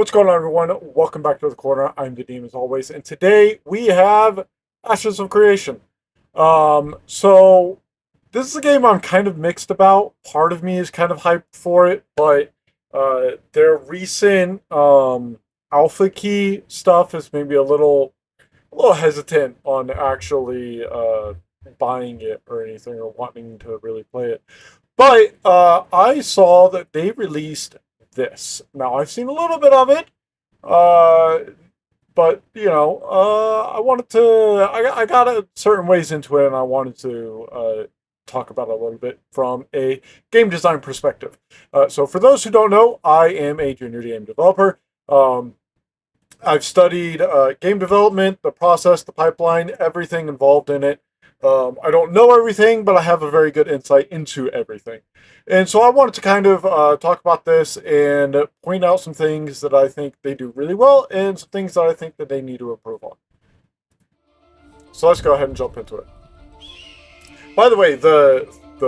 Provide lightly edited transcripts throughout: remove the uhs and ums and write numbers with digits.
What's going on, everyone? Welcome back to the corner. I'm the Dean as always, and today we have Ashes of Creation. So this is a game I'm kind of mixed about. Part of me is kind of hyped for it, but their recent alpha key stuff has made me a little hesitant on actually buying it or anything or wanting to really play it. But I saw that they released this. Now I've seen a little bit of it, uh, but I wanted to. I got a certain ways into it, and I wanted to talk about it a little bit from a game design perspective. So for those who don't know, I am a junior game developer. Um, I've studied game development, the process, the pipeline, everything involved in it. I don't know everything, but I have a very good insight into everything. And so I wanted to kind of talk about this and point out some things that I think they do really well and some things that I think that they need to improve on. So let's go ahead and jump into it. By the way, the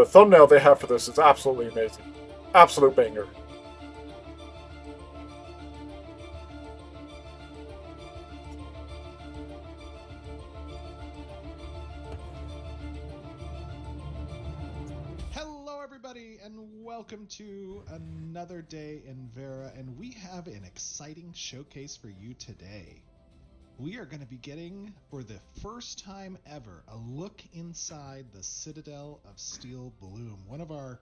thumbnail they have for this is absolutely amazing. Absolute banger. Hello, everybody, and welcome to another day in Vera. And we have an exciting showcase for you today. We are going to be getting, for the first time ever, a look inside the Citadel of Steel Bloom, one of our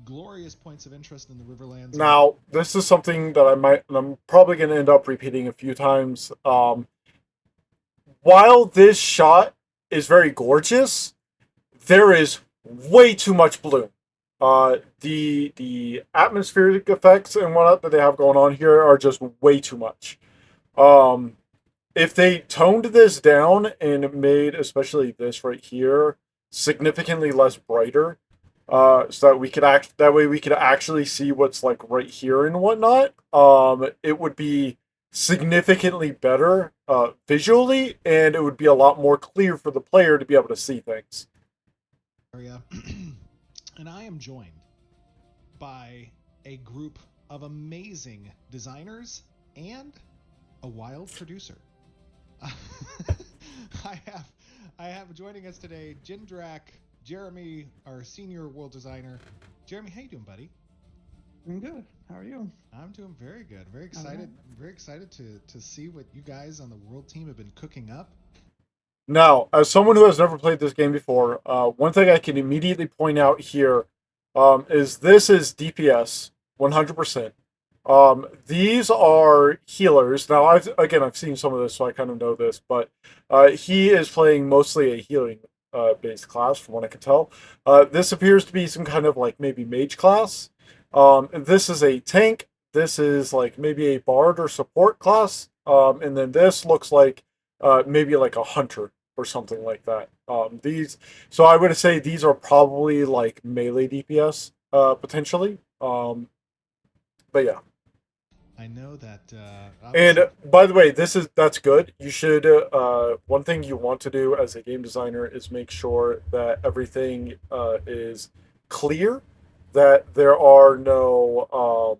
glorious points of interest in the Riverlands. Now, this is something that I'm probably going to end up repeating a few times. While this shot is very gorgeous, there is way too much bloom. The atmospheric effects and whatnot that they have going on here are just way too much. Um, if they toned this down and made, especially this right here, significantly less brighter, so that that way we could actually see what's like right here and whatnot, it would be significantly better visually, and it would be a lot more clear for the player to be able to see things. Area. And I am joined by a group of amazing designers and a wild producer. I have I have joining us today Jindrak, Jeremy, our senior world designer. Jeremy, how you doing, buddy? I'm good. How are you? I'm doing very good. Very All right. excited. Very excited to see what you guys on the world team have been cooking up. Now, as someone who has never played this game before, one thing I can immediately point out here is this is DPS 100%. These are healers. Now, I've seen some of this, so I kind of know this, but he is playing mostly a healing based class, from what I can tell. This appears to be some kind of like maybe mage class. This is a tank. This is like maybe a bard or support class. And then this looks like maybe like a hunter or something like that. So I would say these are probably like melee DPS potentially. But yeah. I know that And obviously. by the way, that's good. You should one thing you want to do as a game designer is make sure that everything is clear, that there are no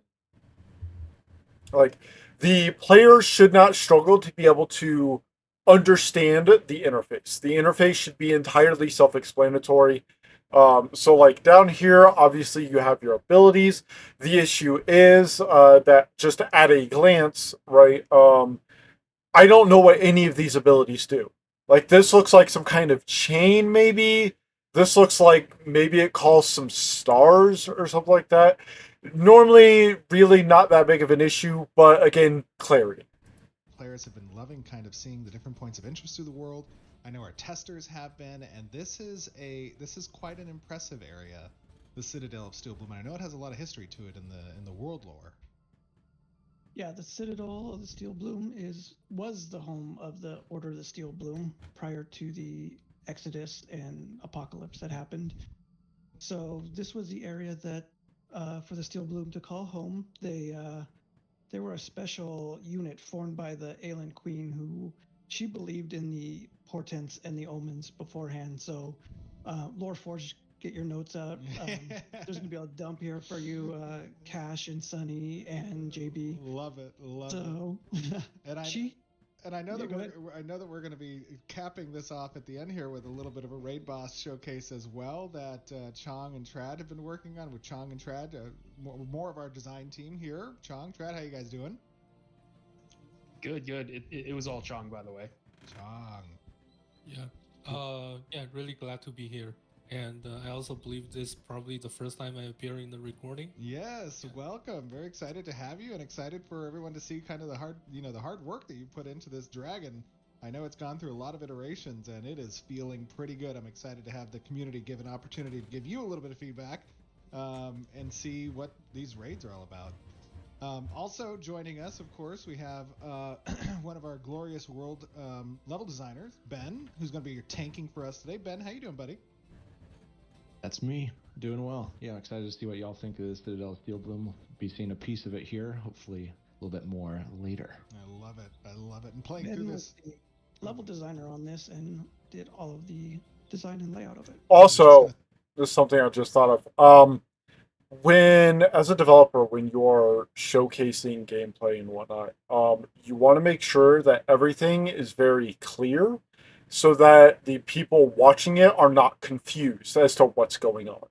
like the player should not struggle to be able to understand the interface. The interface should be entirely self-explanatory. So like down here, obviously you have your abilities. The issue is that just at a glance, right? I don't know what any of these abilities do. Like this looks like some kind of chain, maybe. This looks like maybe it calls some stars or something like that. Normally, really not that big of an issue, but again, clarity. Players have been loving kind of seeing the different points of interest through the world. I know our testers have been, and this is quite an impressive area, the Citadel of Steel Bloom. And I know it has a lot of history to it in the world lore. Yeah, the Citadel of the Steel Bloom was the home of the Order of the Steel Bloom prior to the Exodus and Apocalypse that happened. So this was the area that, for the Steel Bloom to call home. They were a special unit formed by the Aelin Queen, who she believed in the portents and the omens beforehand. So, Lore Forge get your notes out. There's gonna be a dump here for you, Cash and Sunny and JB. Love it, love So, it. And I know Yeah, that go ahead. I know that we're going to be capping this off at the end here with a little bit of a raid boss showcase as well that Chong and Trad have been working on with Chong and Trad, more of our design team here. Chong, Trad, how you guys doing? Good. It was all Chong, by the way. Chong. Yeah, really glad to be here. And I also believe this is probably the first time I appear in the recording. Yes, welcome. Very excited to have you, and excited for everyone to see kind of the hard work that you put into this dragon. I know it's gone through a lot of iterations, and it is feeling pretty good. I'm excited to have the community give an opportunity to give you a little bit of feedback, and see what these raids are all about. Also joining us, of course, we have one of our glorious world level designers, Ben, who's going to be your tanking for us today. Ben, how you doing, buddy? That's me, doing well. Yeah, excited to see what y'all think of the Citadel Steel Bloom. We'll be seeing a piece of it here, hopefully a little bit more later. I love it. I love it. And playing Ben through was this. the level designer on this and did all of the design and layout of it. Also, this is something I just thought of. When, as a developer, when you're showcasing gameplay and whatnot, you want to make sure that everything is very clear so that the people watching it are not confused as to what's going on.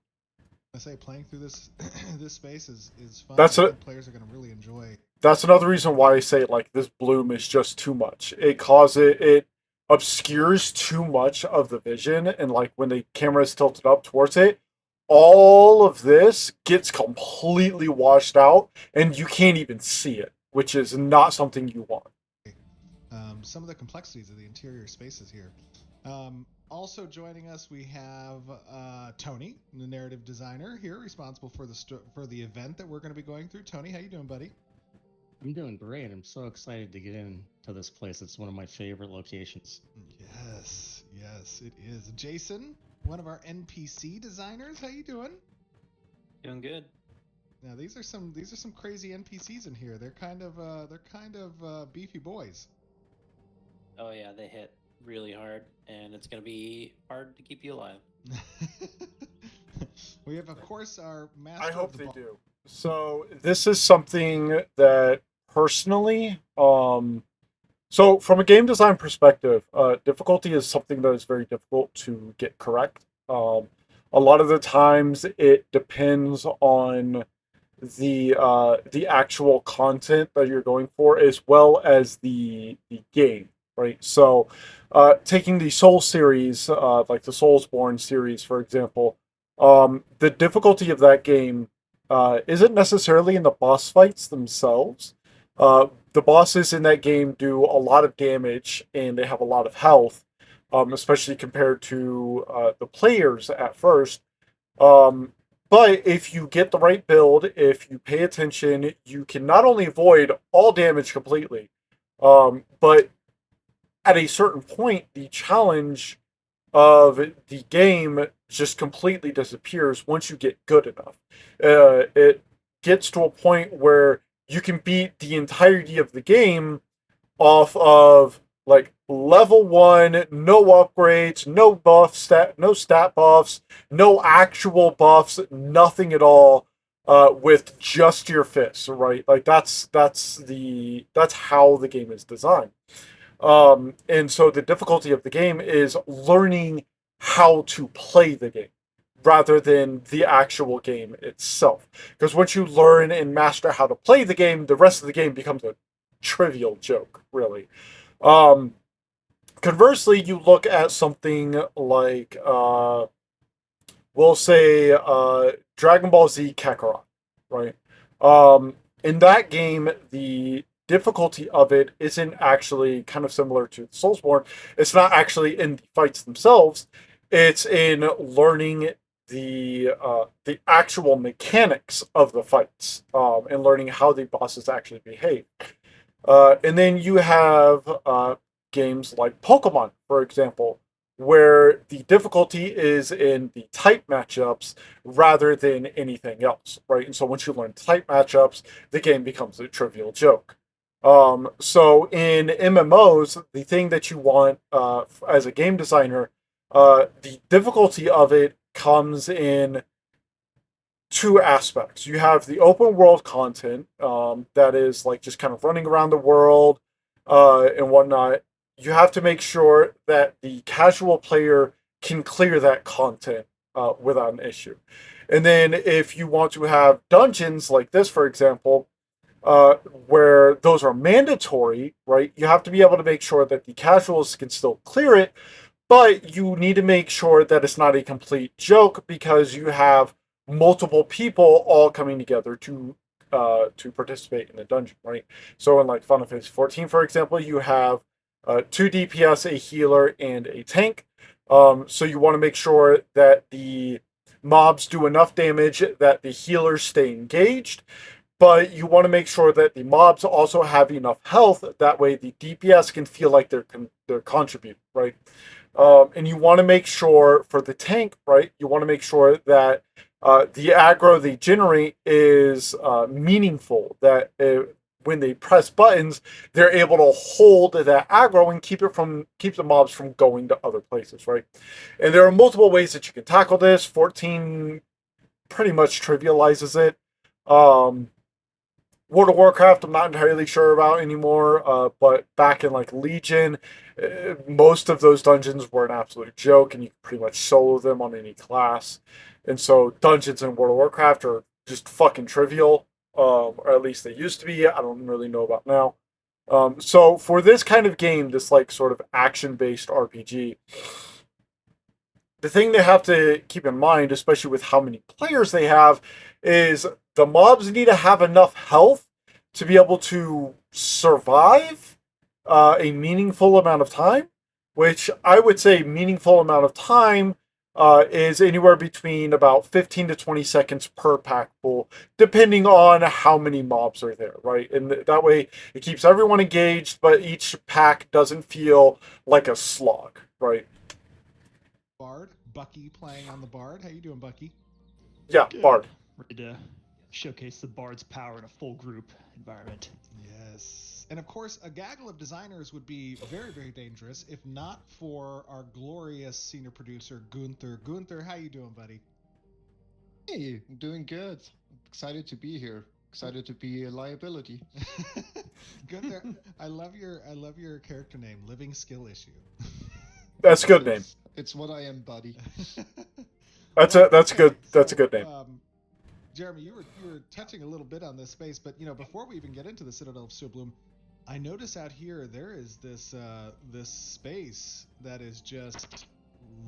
I say playing through this this space is fun. That's I a- think players are going to really enjoy. That's another reason why I say like this bloom is just too much. It obscures too much of the vision, and like when the camera is tilted up towards it, all of this gets completely washed out, and you can't even see it, which is not something you want. Some of the complexities of the interior spaces here. Also joining us, we have Tony, the narrative designer here, responsible for the event that we're going to be going through. Tony, how you doing, buddy? I'm doing great. I'm so excited to get into this place. It's one of my favorite locations. Yes, it is. Jason, one of our NPC designers, how you doing? Doing good. Now these are some crazy NPCs in here. They're kind of beefy boys. Oh yeah, they hit really hard, and it's gonna be hard to keep you alive. We have, of course, our master. I hope of the they ball. do. So this is something that personally, so from a game design perspective, difficulty is something that is very difficult to get correct. A lot of the times it depends on the actual content that you're going for, as well as the game, right? So, taking the Soul series, like the Soulsborne series, for example, the difficulty of that game isn't necessarily in the boss fights themselves. The bosses in that game do a lot of damage and they have a lot of health, especially compared to the players at first. But if you get the right build, if you pay attention, you can not only avoid all damage completely, but at a certain point, the challenge of the game just completely disappears once you get good enough. It gets to a point where you can beat the entirety of the game off of like level 1, no upgrades, no stat buffs, no actual buffs, nothing at all, with just your fists, right? Like that's how the game is designed. And so the difficulty of the game is learning how to play the game rather than the actual game itself. Because once you learn and master how to play the game, the rest of the game becomes a trivial joke, really. Conversely, you look at something like, we'll say, Dragon Ball Z Kakarot, right? In that game, the difficulty of it isn't actually kind of similar to Soulsborne. It's not actually in the fights themselves. It's in learning the actual mechanics of the fights, and learning how the bosses actually behave. And then you have games like Pokemon, for example, where the difficulty is in the type matchups rather than anything else, right? And so once you learn type matchups, the game becomes a trivial joke. So in MMOs, the thing that you want as a game designer, the difficulty of it comes in two aspects. You have the open world content that is like just kind of running around the world and whatnot. You have to make sure that the casual player can clear that content without an issue. And then if you want to have dungeons like this, for example, where those are mandatory, right? You have to be able to make sure that the casuals can still clear it, but you need to make sure that it's not a complete joke because you have multiple people all coming together to participate in the dungeon, right? So in like Final Fantasy 14, for example, you have two DPS, a healer, and a tank. So you want to make sure that the mobs do enough damage that the healers stay engaged, but you want to make sure that the mobs also have enough health. That way, the DPS can feel like they're contributing, right? And you want to make sure for the tank, right? You want to make sure that the aggro they generate is meaningful. That when they press buttons, they're able to hold that aggro and keep the mobs from going to other places, right? And there are multiple ways that you can tackle this. 14 pretty much trivializes it. World of Warcraft, I'm not entirely sure about anymore, but back in like Legion, most of those dungeons were an absolute joke, and you could pretty much solo them on any class. And so dungeons in World of Warcraft are just fucking trivial, or at least they used to be. I don't really know about now. So for this kind of game, this like sort of action-based RPG, the thing they have to keep in mind, especially with how many players they have, is the mobs need to have enough health to be able to survive a meaningful amount of time, which I would say meaningful amount of time is anywhere between about 15 to 20 seconds per pack pool, depending on how many mobs are there, right? And that way it keeps everyone engaged, but each pack doesn't feel like a slog, right? Bard, Bucky playing on the Bard. How you doing, Bucky? Yeah, Good. Bard. Ready to showcase the Bard's power in a full group environment. Yes. And of course, a gaggle of designers would be very, very dangerous if not for our glorious senior producer, Gunther. Gunther, how you doing, buddy? Hey, I'm doing good. Excited to be here. Excited to be a liability. Gunther, I love your character name, Living Skill Issue. That's a good name. It's what I am, buddy. That's a good name. Jeremy, you were touching a little bit on this space, but before we even get into the Citadel of Steel Bloom, I notice out here there is this space that is just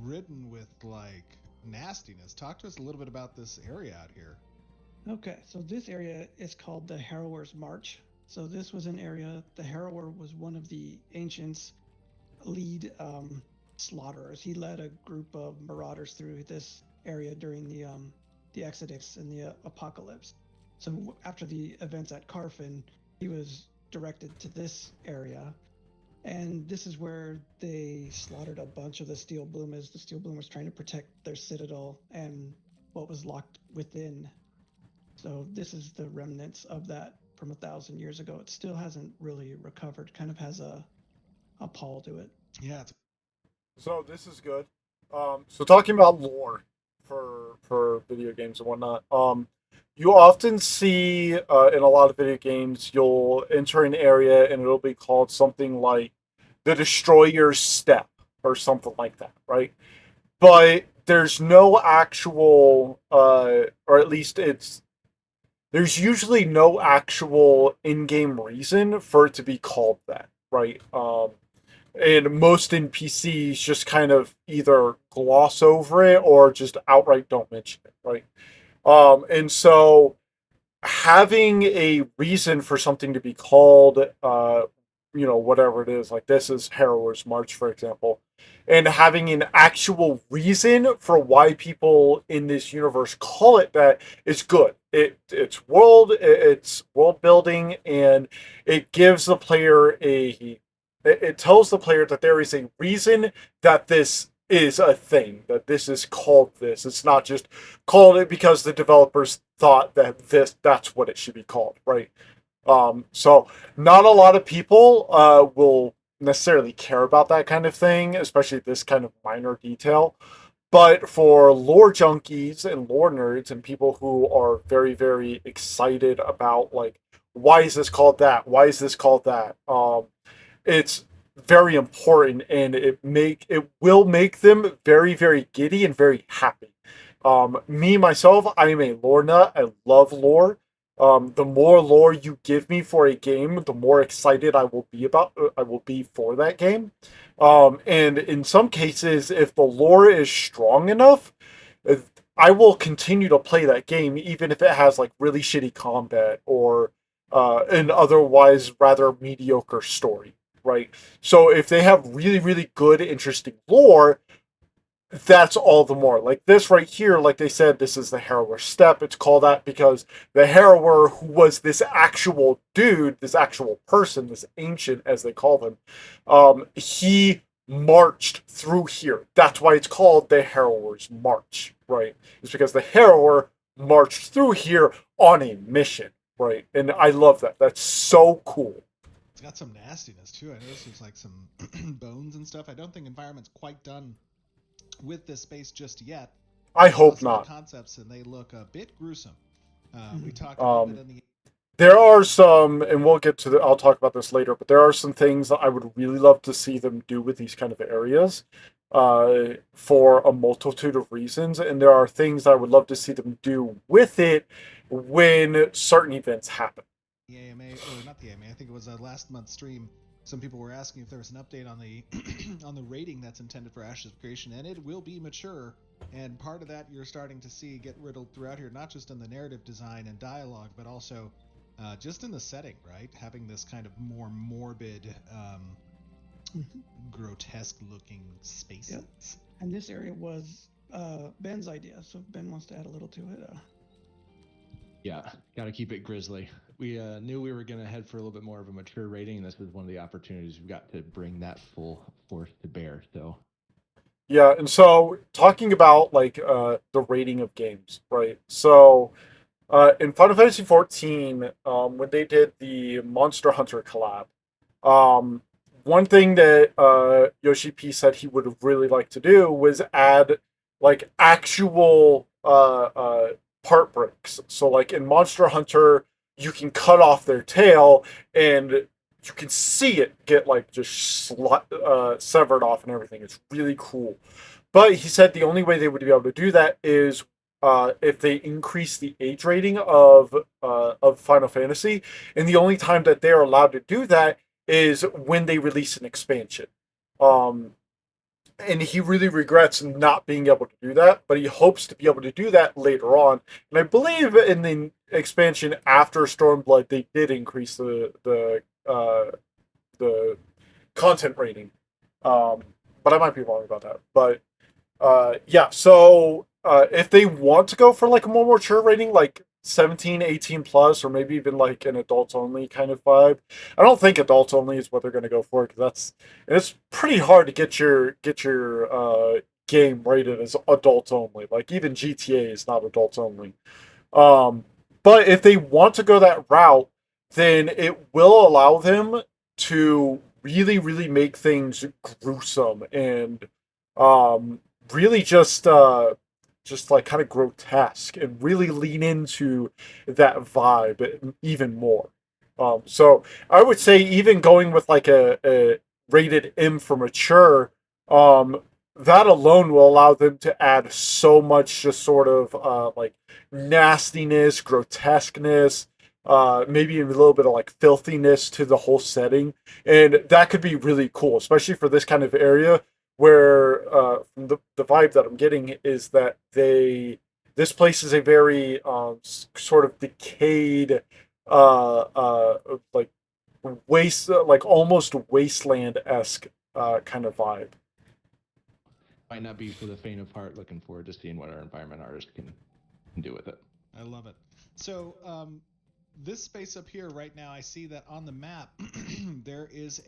ridden with like nastiness. Talk to us a little bit about this area out here. Okay, so this area is called the Harrower's March. So this was an area, the Harrower was one of the ancients' lead slaughterers. He led a group of marauders through this area during the Exodus and the Apocalypse. So after the events at Carfin, he was directed to this area, and this is where they slaughtered a bunch of the Steel Bloom as the Steel Bloom was trying to protect their citadel and what was locked within. So this is the remnants of that from 1,000 years ago. It still hasn't really recovered, kind of has a pall to it. Yeah. So this is good. So talking about lore for video games and whatnot, you often see in a lot of video games, you'll enter an area and it'll be called something like the Destroyer's Step or something like that, right? But there's no actual, or at least there's usually no actual in-game reason for it to be called that, right? And most NPCs just kind of either gloss over it or just outright don't mention it, right? And so having a reason for something to be called, whatever it is, like this is Harrower's March, for example, and having an actual reason for why people in this universe call it that is good. It's world building, and it gives the player it tells the player that there is a reason that this is a thing, that this is called this. It's not just called it because the developers thought that that's what it should be called, right? So not a lot of people will necessarily care about that kind of thing, especially this kind of minor detail. But for lore junkies and lore nerds and people who are very, very excited about like, why is this called that? Why is this called that? It's very important, and it will make them very, very giddy and very happy. Me myself, I am a lore nut. I love lore. The more lore you give me for a game, the more excited I will be for that game. And in some cases, if the lore is strong enough, uh, I will continue to play that game, even if it has like really shitty combat or an otherwise rather mediocre story, right? So if they have really, really good, interesting lore, that's all the more. Like this right here, like they said, this is the Harrower Step. It's called that because the Harrower, who was this actual dude, this actual person, this ancient, as they call him, he marched through here. That's why it's called the Harrower's March, right? It's because the Harrower marched through here on a mission, right? And I love that. That's so cool. It's got some nastiness too. I noticed there's like some bones and stuff. I don't think Environment's quite done with this space just yet. I hope Some of not. the concepts, and they look a bit gruesome. We talked a little bit in the There are some, and we'll get to I'll talk about this later, but there are some things that I would really love to see them do with these kind of areas for a multitude of reasons. And there are things I would love to see them do with it when certain events happen. AMA, or not the AMA, I think it was a last month stream. Some people were asking if there was an update on the on the rating that's intended for Ashes of Creation, and it will be mature. And part of that you're starting to see get riddled throughout here, not just in the narrative design and dialogue, but also just in the setting, right? Having this kind of more morbid, grotesque-looking spaces. Yep. And this area was Ben's idea, so if Ben wants to add a little to it. Yeah, got to keep it grisly. We knew we were going to head for a little bit more of a mature rating, and this is one of the opportunities we've got to bring that full force to bear. So, yeah, and so talking about like the rating of games, right? So in Final Fantasy XIV, when they did the Monster Hunter collab, one thing that Yoshi P said he would have really liked to do was add like actual part breaks. So like in Monster Hunter, you can cut off their tail and you can see it get like just severed off and everything. It's really cool. But he said the only way they would be able to do that is if they increase the age rating of Final Fantasy, and the only time that they're allowed to do that is when they release an expansion. And he really regrets not being able to do that, but he hopes to be able to do that later on. And I believe in the expansion after Stormblood, they did increase the content rating. But I might be wrong about that. But yeah, so if they want to go for like a more mature rating, like 17, 18 plus, or maybe even like an adults only kind of vibe. I don't think adults only is what they're going to go for, because it's pretty hard to get your game rated as adults only. Like even GTA is not adults only. But if they want to go that route, then it will allow them to really, really make things gruesome and really just like kind of grotesque, and really lean into that vibe even more. So I would say even going with like a rated M for mature, that alone will allow them to add so much just sort of like nastiness, grotesqueness, maybe even a little bit of like filthiness to the whole setting, and that could be really cool, especially for this kind of area where from the vibe that I'm getting is that this place is a very sort of decayed like like almost wasteland-esque kind of vibe. might not be for the faint of heart. Looking forward to seeing what our environment artist can do with it. I love it. So this space up here right now, I see that on the map there is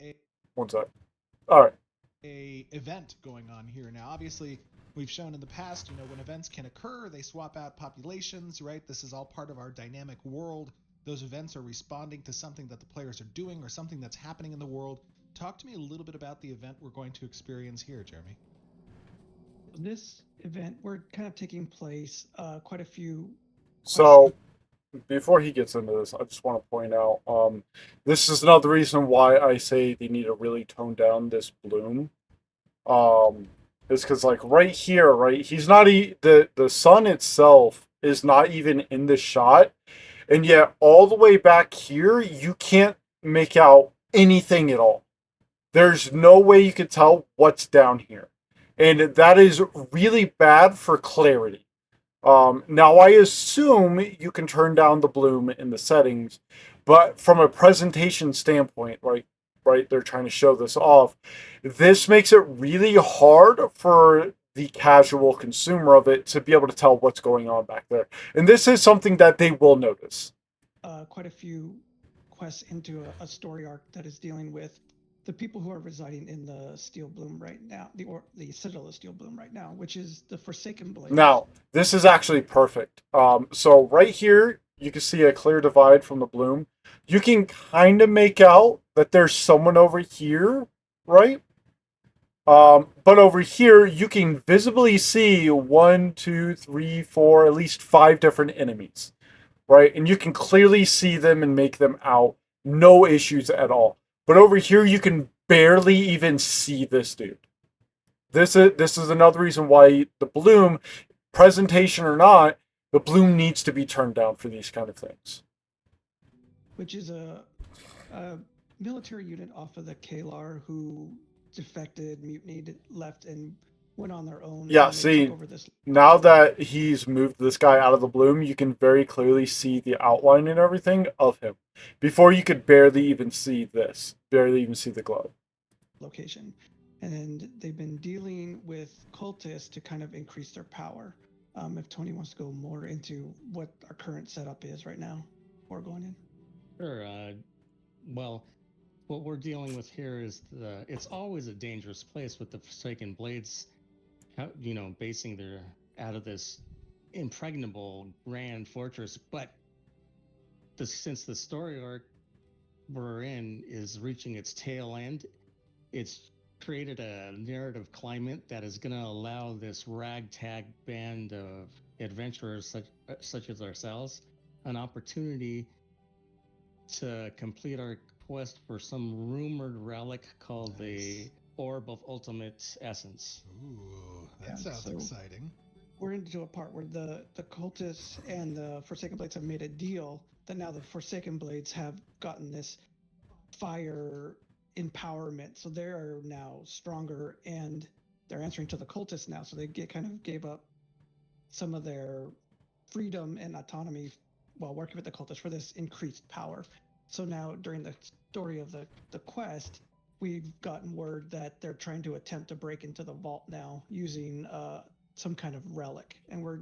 One sec. All right. a event going on here now. Obviously, we've shown in the past, when events can occur, they swap out populations, right? This is all part of our dynamic world. Those events are responding to something that the players are doing or something that's happening in the world. Talk to me a little bit about the event we're going to experience here, Jeremy. This event, we're kind of taking place quite a few. So, before he gets into this, I just want to point out, this is another reason why I say they need to really tone down this bloom. Is because like right here, right, he's not the sun itself is not even in the shot, and yet all the way back here, you can't make out anything at all. There's no way you could tell what's down here, and that is really bad for clarity. Now, I assume you can turn down the bloom in the settings, but from a presentation standpoint, right, they're trying to show this off. This makes it really hard for the casual consumer of it to be able to tell what's going on back there. And this is something that they will notice. Quite a few quests into a story arc that is dealing with the people who are residing in the Steel Bloom right now, the Citadel of Steel Bloom right now, which is the Forsaken Blades. Now, this is actually perfect. So right here, you can see a clear divide from the bloom. You can kind of make out that there's someone over here, right? But over here, you can visibly see 1, 2, 3, 4, at least 5 different enemies, right? And you can clearly see them and make them out. No issues at all. But over here, you can barely even see this dude. This is another reason why the bloom, presentation or not, the bloom needs to be turned down for these kind of things. Which is a military unit off of the Kalar who defected, mutinied, left, and went on their own. Yeah, see, now that he's moved this guy out of the bloom, you can very clearly see the outline and everything of him. Before, you could barely even see this, barely even see the glow. Location. And they've been dealing with cultists to kind of increase their power. If Tony wants to go more into what our current setup is right now, before going in. Sure. Well, what we're dealing with here is it's always a dangerous place with the Forsaken Blades, basing their out of this impregnable grand fortress. But since the story arc we're in is reaching its tail end, it's created a narrative climate that is going to allow this ragtag band of adventurers such as ourselves an opportunity to complete our quest for some rumored relic called the Orb of Ultimate Essence. Ooh, that sounds exciting. We're into a part where the cultists and the Forsaken Blades have made a deal that now the Forsaken Blades have gotten this fire empowerment, so they are now stronger and they're answering to the cultists now, so they kind of gave up some of their freedom and autonomy while working with the cultists for this increased power. So now during the story of the quest, we've gotten word that they're trying to attempt to break into the vault now using some kind of relic, and we're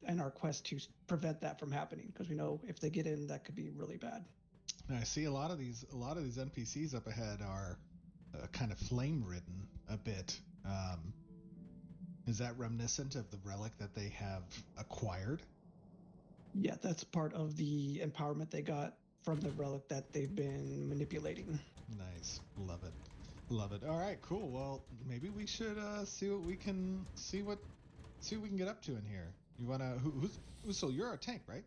in our quest to prevent that from happening, because we know if they get in, that could be really bad. I see a lot of these NPCs up ahead are kind of flame ridden a bit. Is that reminiscent of the relic that they have acquired? Yeah, that's part of the empowerment they got from the relic that they've been manipulating. Nice, love it. All right, cool. Well, maybe we should see what we can get up to in here. You wanna who's Usul? You're a tank, right?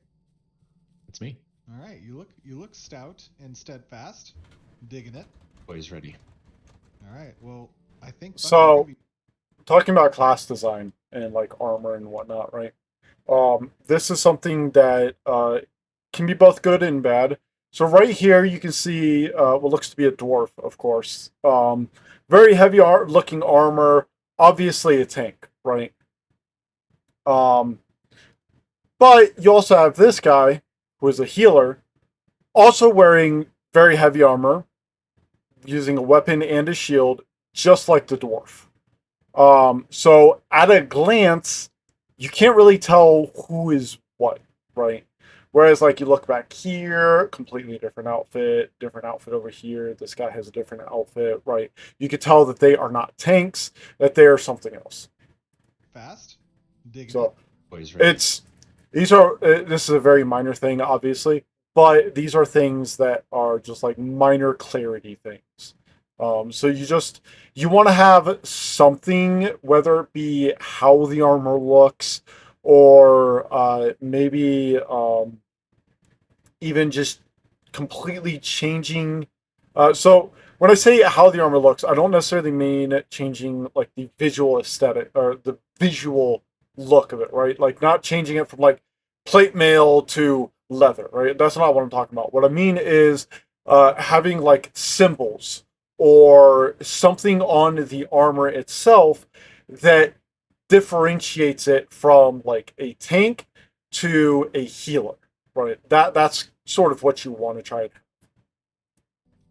It's me. All right, you look stout and steadfast. Digging it. Always ready. All right. Well, I think so. Talking about class design and like armor and whatnot, right? This is something that can be both good and bad. So right here, you can see what looks to be a dwarf, of course. Very heavy looking armor, obviously a tank, right? But you also have this guy, who is a healer, also wearing very heavy armor, using a weapon and a shield, just like the dwarf. So at a glance, you can't really tell who is what, right? Whereas, like, you look back here, completely different outfit over here. This guy has a different outfit, right? You could tell that they are not tanks, that they are something else. Fast? Digging so it. This is a very minor thing, obviously, but these are things that are just like minor clarity things. So you want to have something, whether it be how the armor looks, or maybe even just completely changing. So when I say how the armor looks, I don't necessarily mean changing like the visual aesthetic or the visual look of it, right? Like not changing it from like plate mail to leather, right? That's not what I'm talking about. What I mean is having like symbols or something on the armor itself that differentiates it from like a tank to a healer, right? That's sort of what you want to try.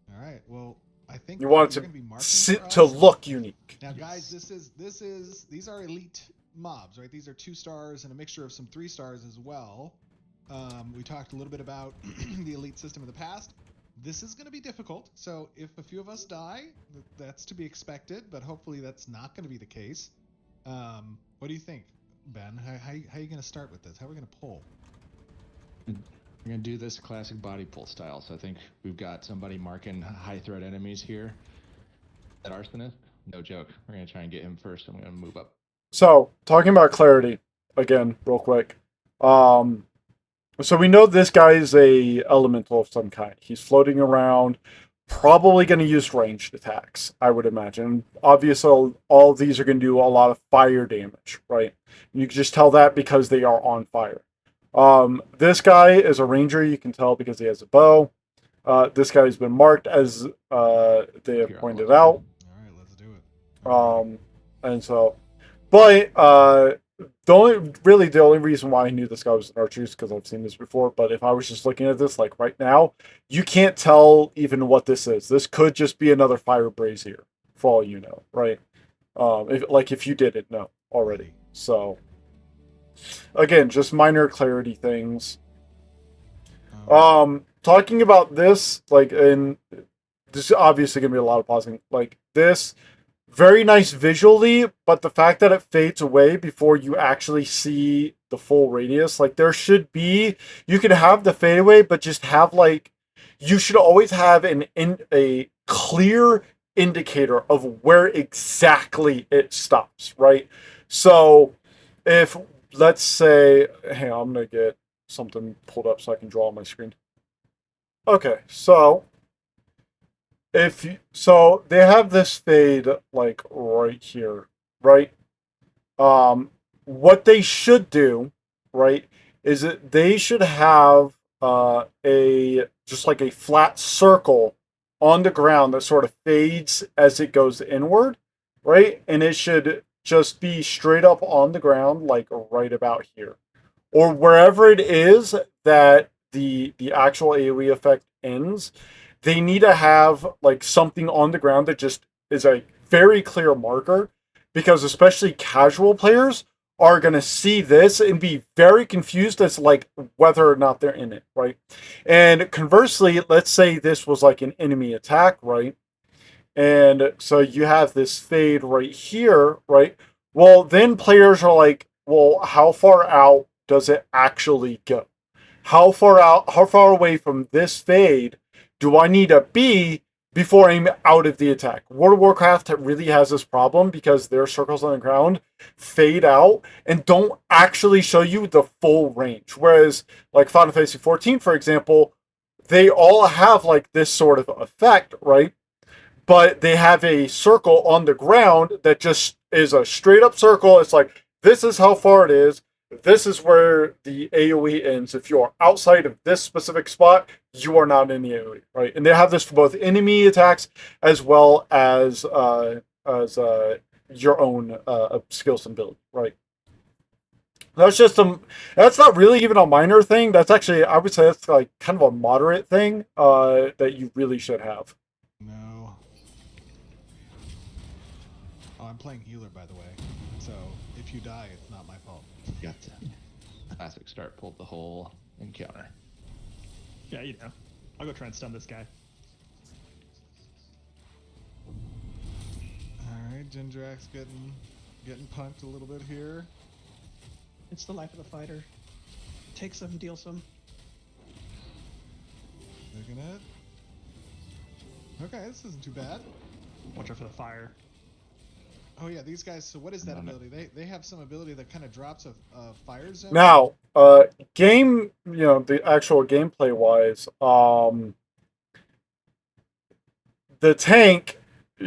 All right. Well, I think You want you're it gonna be marking to for to us. look unique. Now, guys, these are elite mobs, right? These are 2 stars and a mixture of some 3 stars as well. We talked a little bit about the elite system in the past. This is going to be difficult, so if a few of us die, that's to be expected, but hopefully that's not going to be the case. What do you think, Ben? How are you going to start with this? How are we going to pull? We're gonna do this classic body pull style. So I think we've got somebody marking high threat enemies here. That arsonist, no joke. We're gonna try and get him first. I'm gonna move up. So talking about clarity again, real quick. So we know this guy is a elemental of some kind. He's floating around, probably going to use ranged attacks, I would imagine. Obviously, all of these are going to do a lot of fire damage, right? You can just tell that because they are on fire. This guy is a ranger. You can tell because he has a bow. This guy has been marked as they have pointed out. All right, let's do it. And so, but the only reason why I knew this guy was an archer is because I've seen this before. But if I was just looking at this like right now, you can't tell even what this is. This could just be another fire brazier, for all you know, right? If you didn't know already. So again, just minor clarity things. Talking about this, and this is obviously gonna be a lot of pausing. Like this. Very nice visually, but the fact that it fades away before you actually see the full radius, like there should be, you can have the fade away, but just have you should always have a clear indicator of where exactly it stops, right? So if, let's say, hang on, I'm gonna get something pulled up so I can draw on my screen. Okay, so so they have this fade like right here, right? What they should do, right, is that they should have just like a flat circle on the ground that sort of fades as it goes inward, right? And it should just be straight up on the ground, like right about here, or wherever it is that the actual AoE effect ends. They need to have like something on the ground that just is a very clear marker, because especially casual players are going to see this and be very confused as like whether or not they're in it, right? And conversely, let's say this was like an enemy attack, right? And so you have this fade right here, right? Well, then players are like, well, how far out does it actually go? How far away from this fade do I need to be before I'm out of the attack? World of Warcraft really has this problem because their circles on the ground fade out and don't actually show you the full range. Whereas, like Final Fantasy XIV, for example, they all have like this sort of effect, right? But they have a circle on the ground that just is a straight up circle. It's like, this is how far it is. This is where the AoE ends. If you are outside of this specific spot, you are not in the AoE, right? And they have this for both enemy attacks as well as your own skills and build, right? That's not really even a minor thing. That's actually, I would say that's like kind of a moderate thing that you really should have. No. Oh, I'm playing healer, by the way. So if you die, it's not my fault. Got the classic start, pulled the whole encounter. Yeah, you know. I'll go try and stun this guy. Alright, Gindrax getting punked a little bit here. It's the life of the fighter. Take some, deal some. Looking at. Okay, this isn't too bad. Watch out for the fire. Oh yeah, these guys. So what is that I'm on it. ability? They have some ability that kind of drops a fire zone. Now, game, the actual gameplay wise, the tank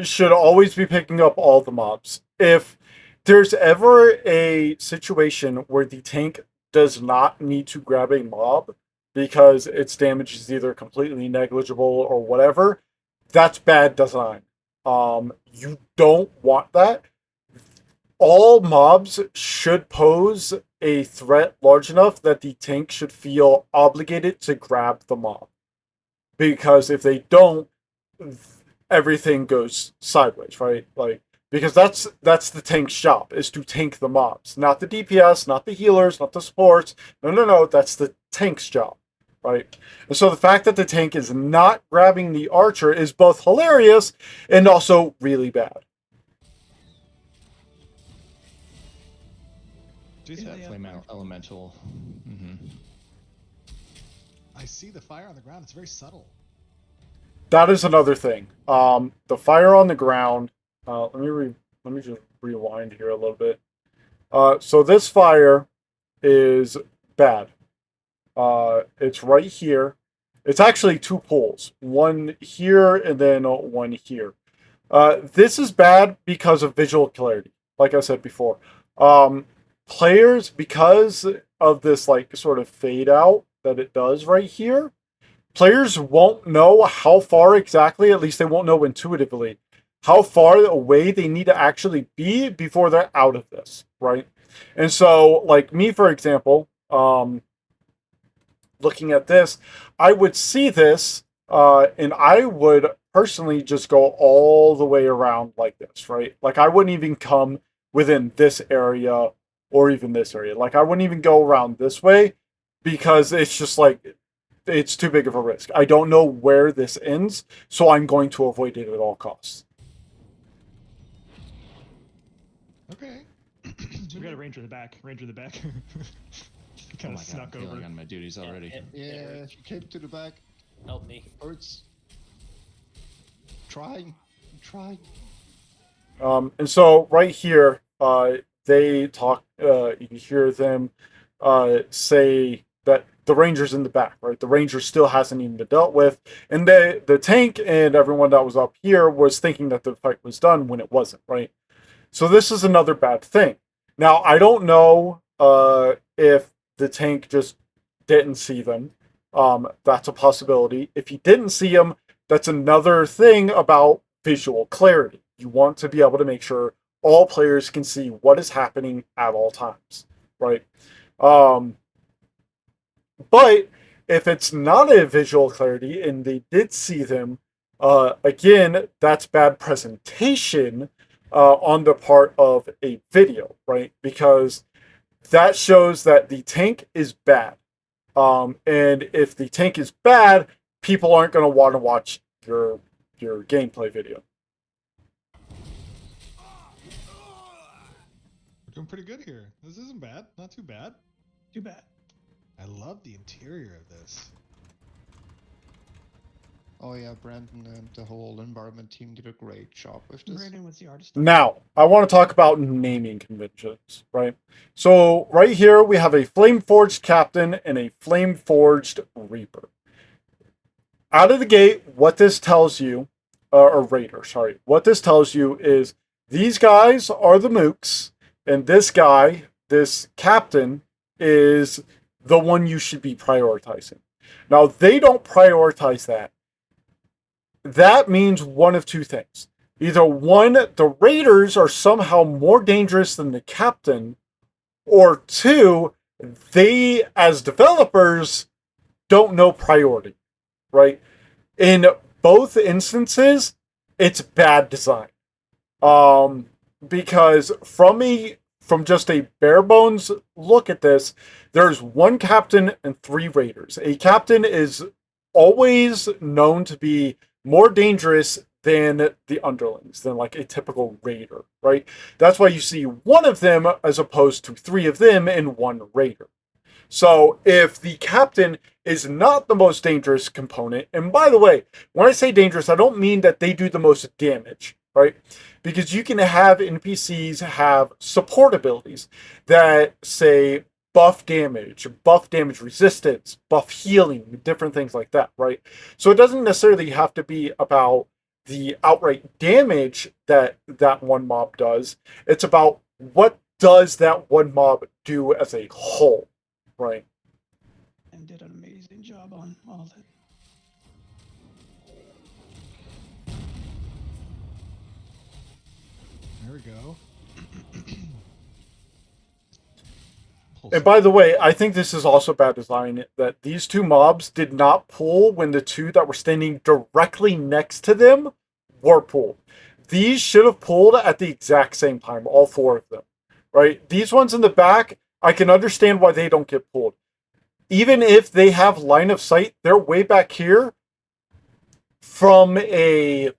should always be picking up all the mobs. If there's ever a situation where the tank does not need to grab a mob because its damage is either completely negligible or whatever, that's bad design. You don't want that. All mobs should pose a threat large enough that the tank should feel obligated to grab the mob. Because if they don't, everything goes sideways, right? Like, because that's the tank's job, is to tank the mobs, not the DPS, not the healers, not the supports. No, that's the tank's job, right? And so the fact that the tank is not grabbing the archer is both hilarious and also really bad. Jason, Yeah, Flame elemental. I see the fire on the ground. It's very subtle. That is another thing. The fire on the ground. Let me just rewind here a little bit. So this fire is bad. It's right here. It's actually two poles, one here and then one here. This is bad because of visual clarity. Like I said before, players, because of this like sort of fade out that it does right here, players won't know how far exactly, at least they won't know intuitively, how far away they need to actually be before they're out of this, right? And so, like me, for example, looking at this, I would see this, and I would personally just go all the way around like this, right? Like, I wouldn't even come within this area or even this area. Like, I wouldn't even go around this way because it's just like, it's too big of a risk. I don't know where this ends, so I'm going to avoid it at all costs. Okay. We got a ranger in the back. Ranger in the back. Kind of snuck I'm over. failing on my duties already. Yeah, she came to the back. Help me. Hurts. Trying. And so right here, they talk. You hear them say that the ranger's in the back, right? The ranger still hasn't even been dealt with, and the tank and everyone that was up here was thinking that the fight was done when it wasn't, right? So this is another bad thing. Now I don't know if the tank just didn't see them. That's a possibility. If he didn't see them, that's another thing about visual clarity. You want to be able to make sure all players can see what is happening at all times, right? But if it's not a visual clarity and they did see them, again, that's bad presentation on the part of a video, right? Because that shows that the tank is bad. And if the tank is bad, people aren't going to want to watch your gameplay video. We're doing pretty good here. This isn't bad. Not too bad. Too bad. I love the interior of this. Oh yeah, Brandon and the whole environment team did a great job with this. Brandon was the artist. Now, I want to talk about naming conventions, right? So right here, we have a Flame-Forged Captain and a Flame-Forged Reaper. Out of the gate, what this tells you, or Raider, sorry. What this tells you is these guys are the mooks, and this guy, this captain, is the one you should be prioritizing. Now, they don't prioritize that. That means one of two things. Either one, the raiders are somehow more dangerous than the captain, or two, they, as developers, don't know priority, right? In both instances, it's bad design. Because from just a bare bones look at this, there's one captain and three raiders. A captain is always known to be more dangerous than the underlings, than like a typical raider, right? That's why you see one of them as opposed to three of them in one raider. So if the captain is not the most dangerous component, and by the way, when I say dangerous, I don't mean that they do the most damage. right? Because you can have NPCs have support abilities that say buff damage resistance, buff healing, different things like that, right? So it doesn't necessarily have to be about the outright damage that that one mob does. It's about what does that one mob do as a whole, right? And did an amazing job on all that. There we go. And by the way, I think this is also bad design that these two mobs did not pull when the two that were standing directly next to them were pulled. These should have pulled at the exact same time, all four of them, right? These ones in the back, I can understand why they don't get pulled. Even if they have line of sight, they're way back here from a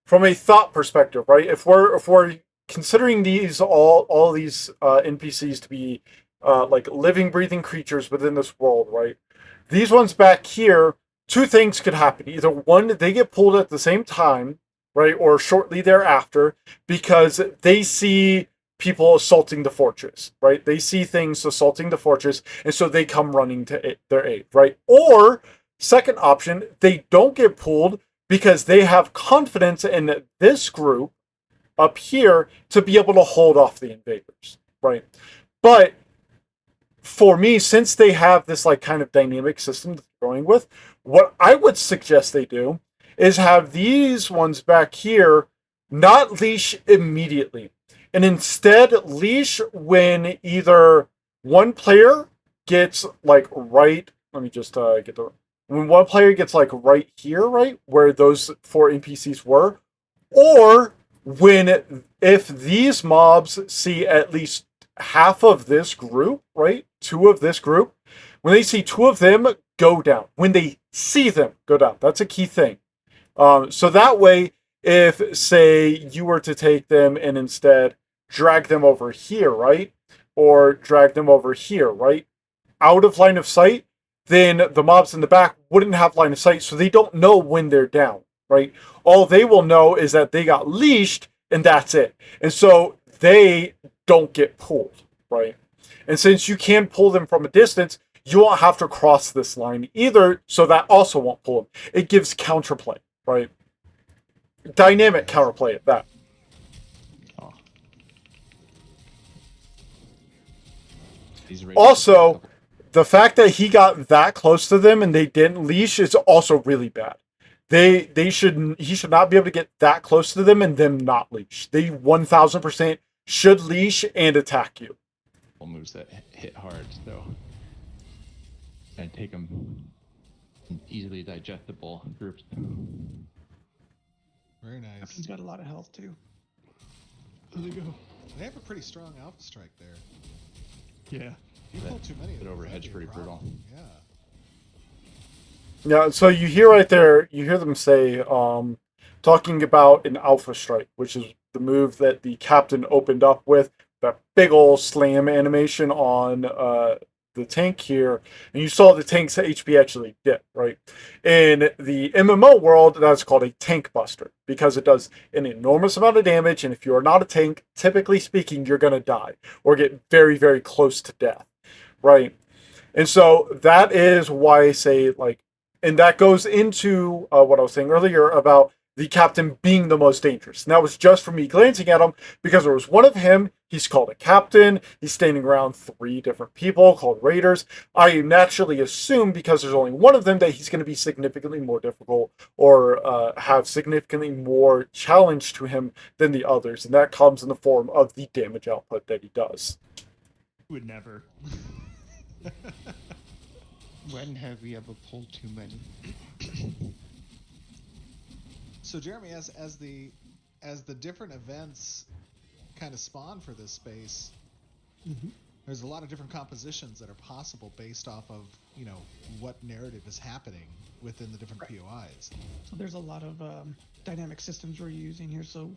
thought perspective, right? If we're considering these all these NPCs to be like living, breathing creatures within this world, right? These ones back here, two things could happen. Either one, they get pulled at the same time, right, or shortly thereafter, because they see people assaulting the fortress, right? They see things assaulting the fortress, and so they come running to their aid, right? Or second option, they don't get pulled because they have confidence in this group up here to be able to hold off the invaders, right? But for me, since they have this like kind of dynamic system that they're going with, what I would suggest they do is have these ones back here not leash immediately, and instead leash when either one player gets like right. Let me just get the when one player gets like right here, right where those four NPCs were, or when if these mobs see at least half of this group, right? Two of this group, when they see two of them go down, when they see them go down, that's a key thing. So that way, if say you were to take them and instead drag them over here, right? Or drag them over here, right? Out of line of sight, then the mobs in the back wouldn't have line of sight, so they don't know when they're down, right? All they will know is that they got leashed, and that's it. And so they don't get pulled, right? And since you can pull them from a distance, you won't have to cross this line either, so that also won't pull them. It gives counterplay, right? Dynamic counterplay at that. Also, the fact that he got that close to them and they didn't leash is also really bad. He should not be able to get that close to them and them not leash. They 1000% should leash and attack you. Moves that hit hard, so and take them in easily digestible groups. Very nice. He's got a lot of health too. There they go. They have a pretty strong alpha strike there. Yeah. You pull too many of That them, overhead's that'd be a pretty brutal. problem. Yeah. Yeah, so you hear right there, you hear them say, talking about an alpha strike, which is the move that the captain opened up with, that big old slam animation on the tank here, and you saw the tank's HP actually dip, right? In the MMO world, that's called a tank buster, because it does an enormous amount of damage, and if you are not a tank, typically speaking, you're going to die, or get very, very close to death, right? And so that is why I say, like, and that goes into what I was saying earlier about the captain being the most dangerous. And that was just for me glancing at him, because there was one of him, he's called a captain, he's standing around 3 different people called raiders. I naturally assume, because there's only one of them, that he's going to be significantly more difficult, or have significantly more challenge to him than the others. And that comes in the form of the damage output that he does. Would never. When have we ever pulled too many? So Jeremy, as the different events kind of spawn for this space, there's a lot of different compositions that are possible based off of, you know, what narrative is happening within the different POIs. So there's a lot of dynamic systems we're using here. So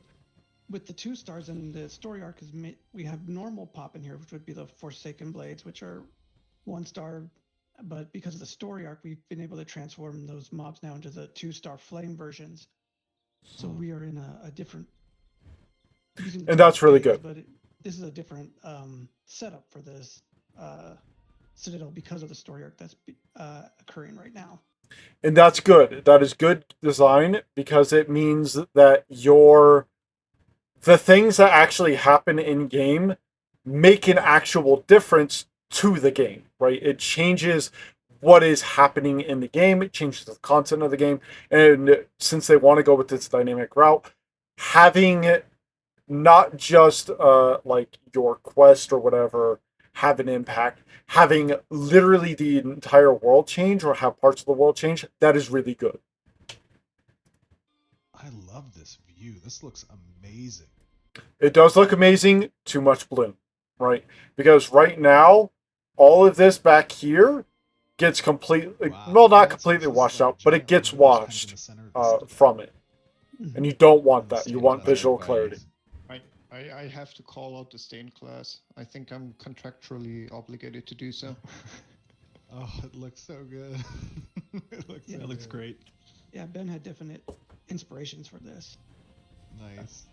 with the 2 stars and the story arc is we have normal pop in here, which would be the Forsaken Blades, which are 1 star. But because of the story arc, we've been able to transform those mobs now into the 2-star flame versions. So we are in a different. using the And that's same really phase, good. But this is a different setup for this Citadel because of the story arc that's occurring right now. And that's good. That is good design because it means that the things that actually happen in game make an actual difference to the game, right? It changes what is happening in the game, it changes the content of the game. And since they want to go with this dynamic route, having not just like your quest or whatever have an impact, having literally the entire world change or have parts of the world change, that is really good. I love this view. This looks amazing. It does look amazing. Too much bloom, right? Because right now, all of this back here gets completely, Wow. well, not That's- completely this is washed like out, but it giant gets rivers kind of in washed the center of the Citadel. from it. Mhm. And you don't want And the that. You stained want glass visual is clarity. I have to call out the stained glass. I think I'm contractually obligated to do so. Oh, it looks so good. It looks Yeah, so That looks good. great. Yeah, Ben had definite inspirations for this. Nice.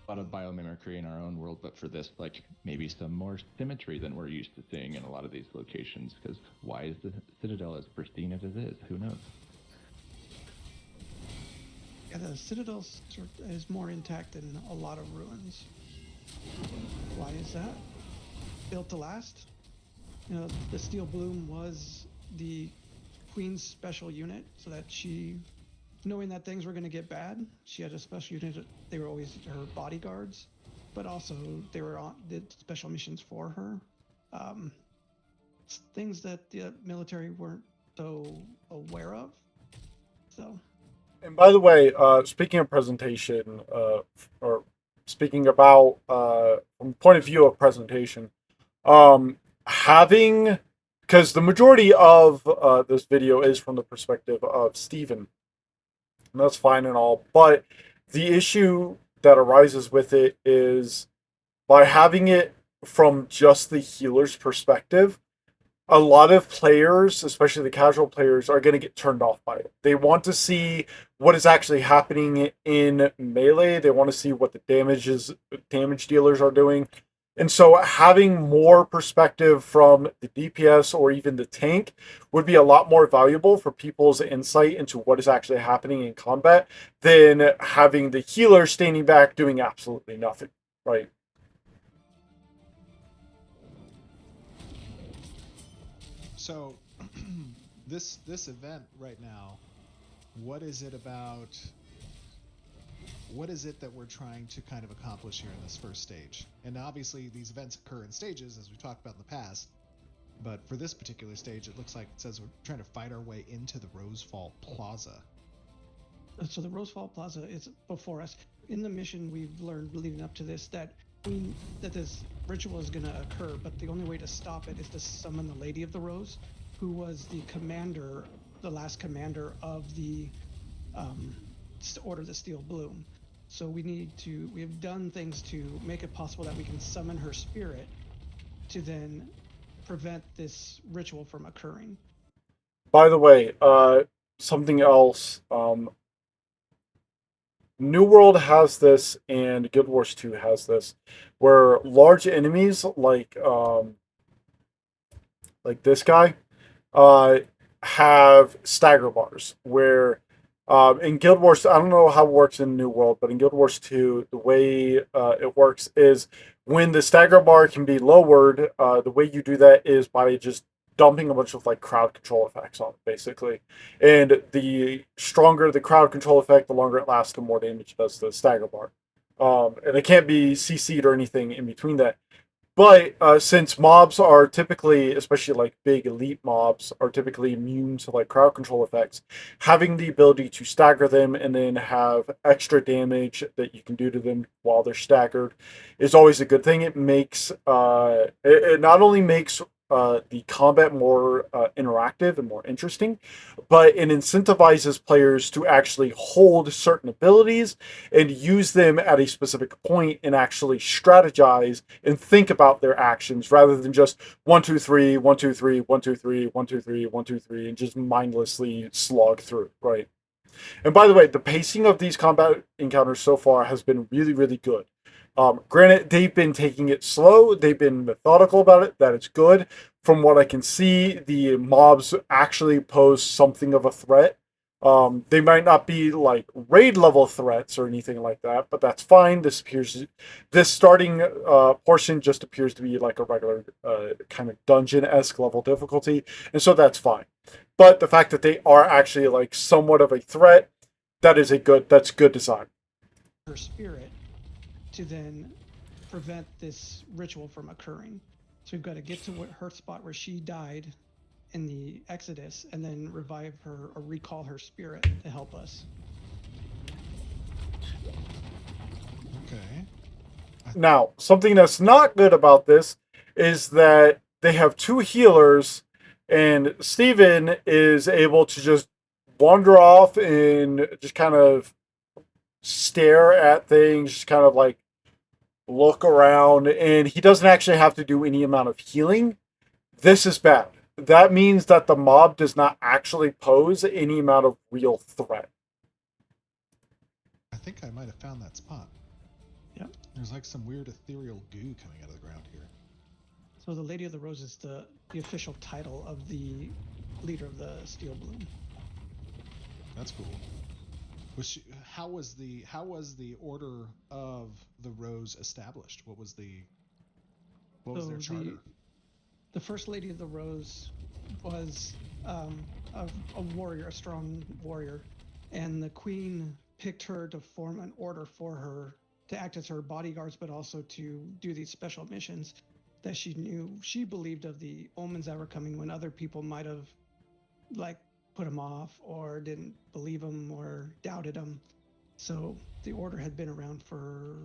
A lot of biomimicry in our own world, but for this, like maybe some more symmetry than we're used to seeing in a lot of these locations. Because why is the Citadel as pristine as it is? Who knows? Yeah, the Citadel is more intact than a lot of ruins. Why is that? Built to last? You know, the Steel Bloom was the Queen's special unit, so that she, knowing that things were going to get bad, she had a special unit. They were always her bodyguards, but also they did special missions for her. Things that the military weren't so aware of. So. And by the way, speaking of presentation, or speaking about from the point of view of presentation, having, because the majority of this video is from the perspective of Steven, and that's fine and all, but the issue that arises with it is by having it from just the healer's perspective, a lot of players, especially the casual players, are going to get turned off by it. They want to see what is actually happening in melee. They want to see what the damage dealers are doing. And so having more perspective from the DPS or even the tank would be a lot more valuable for people's insight into what is actually happening in combat than having the healer standing back doing absolutely nothing, right? So, this event right now, what is it about? What is it that we're trying to kind of accomplish here in this first stage? And obviously, these events occur in stages, as we talked about in the past. But for this particular stage, it looks like it says we're trying to fight our way into the Rosefall Plaza. So the Rosefall Plaza is before us. In the mission, we've learned leading up to this that this ritual is going to occur, but the only way to stop it is to summon the Lady of the Rose, who was the commander, the last commander of the Order of the Steel Bloom. So we have done things to make it possible that we can summon her spirit to then prevent this ritual from occurring. By the way, something else, New World has this and Guild Wars 2 has this, where large enemies like this guy have stagger bars, where in Guild Wars, I don't know how it works in New World, but in Guild Wars 2, the way it works is when the stagger bar can be lowered, the way you do that is by just dumping a bunch of like crowd control effects on it, basically. And the stronger the crowd control effect, the longer it lasts, the more damage it does to the stagger bar. And it can't be CC'd or anything in between that. But since mobs are typically, especially like big elite mobs, are typically immune to like crowd control effects, having the ability to stagger them and then have extra damage that you can do to them while they're staggered is always a good thing. It makes it not only makes the combat more interactive and more interesting, but it incentivizes players to actually hold certain abilities and use them at a specific point and actually strategize and think about their actions rather than just 1 2 3 1 2 3 1 2 3 1 2 3 1 2 3 and just mindlessly slog through, right? And by the way, the pacing of these combat encounters so far has been really, really good. Granted, they've been taking it slow, they've been methodical about it, that it's good. From what I can see, the mobs actually pose something of a threat. They might not be like raid level threats or anything like that, but that's fine. This starting portion just appears to be like a regular kind of dungeon-esque level difficulty, and so that's fine. But the fact that they are actually like somewhat of a threat, that's good design. Her spirit to then prevent this ritual from occurring. So we've got to get to her spot where she died in the Exodus and then revive her or recall her spirit to help us. Okay. Now, something that's not good about this is that they have two healers, and Steven is able to just wander off and just kind of stare at things, just kind of like look around, and he doesn't actually have to do any amount of healing. This is bad. That means that the mob does not actually pose any amount of real threat. I think I might have found that spot. Yep. There's like some weird ethereal goo coming out of the ground here. So the Lady of the Rose is the official title of the leader of the Steel Bloom. That's cool. How was the Order of the Rose established? What was their charter? The First Lady of the Rose was a warrior, a strong warrior, and the Queen picked her to form an order for her to act as her bodyguards, but also to do these special missions that she believed of the omens that were coming when other people might have like put him off or didn't believe him or doubted him. So the order had been around for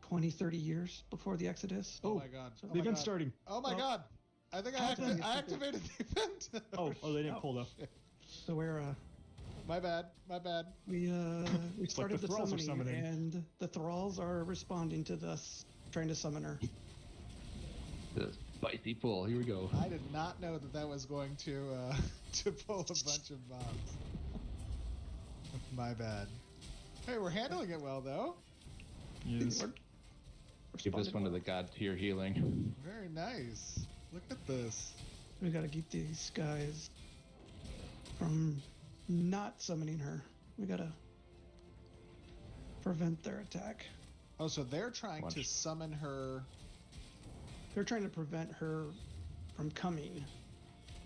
20, 30 years before the Exodus. Oh my god. So, The event's starting. Oh my god. I think I activated the event. Oh, they didn't pull though. so we're My bad. we like started the the thralls are summoning, summoning. and the thralls are responding to us trying to summon her. The spicy pull. Here we go. I did not know that was going to to pull a bunch of mobs. My bad. Hey, we're handling it well though. Yes. Give this one to the god tier healing. Very nice. Look at this. We gotta keep these guys from not summoning her. We gotta prevent their attack. Oh, so they're trying to Watch. summon her. They're trying to prevent her from coming.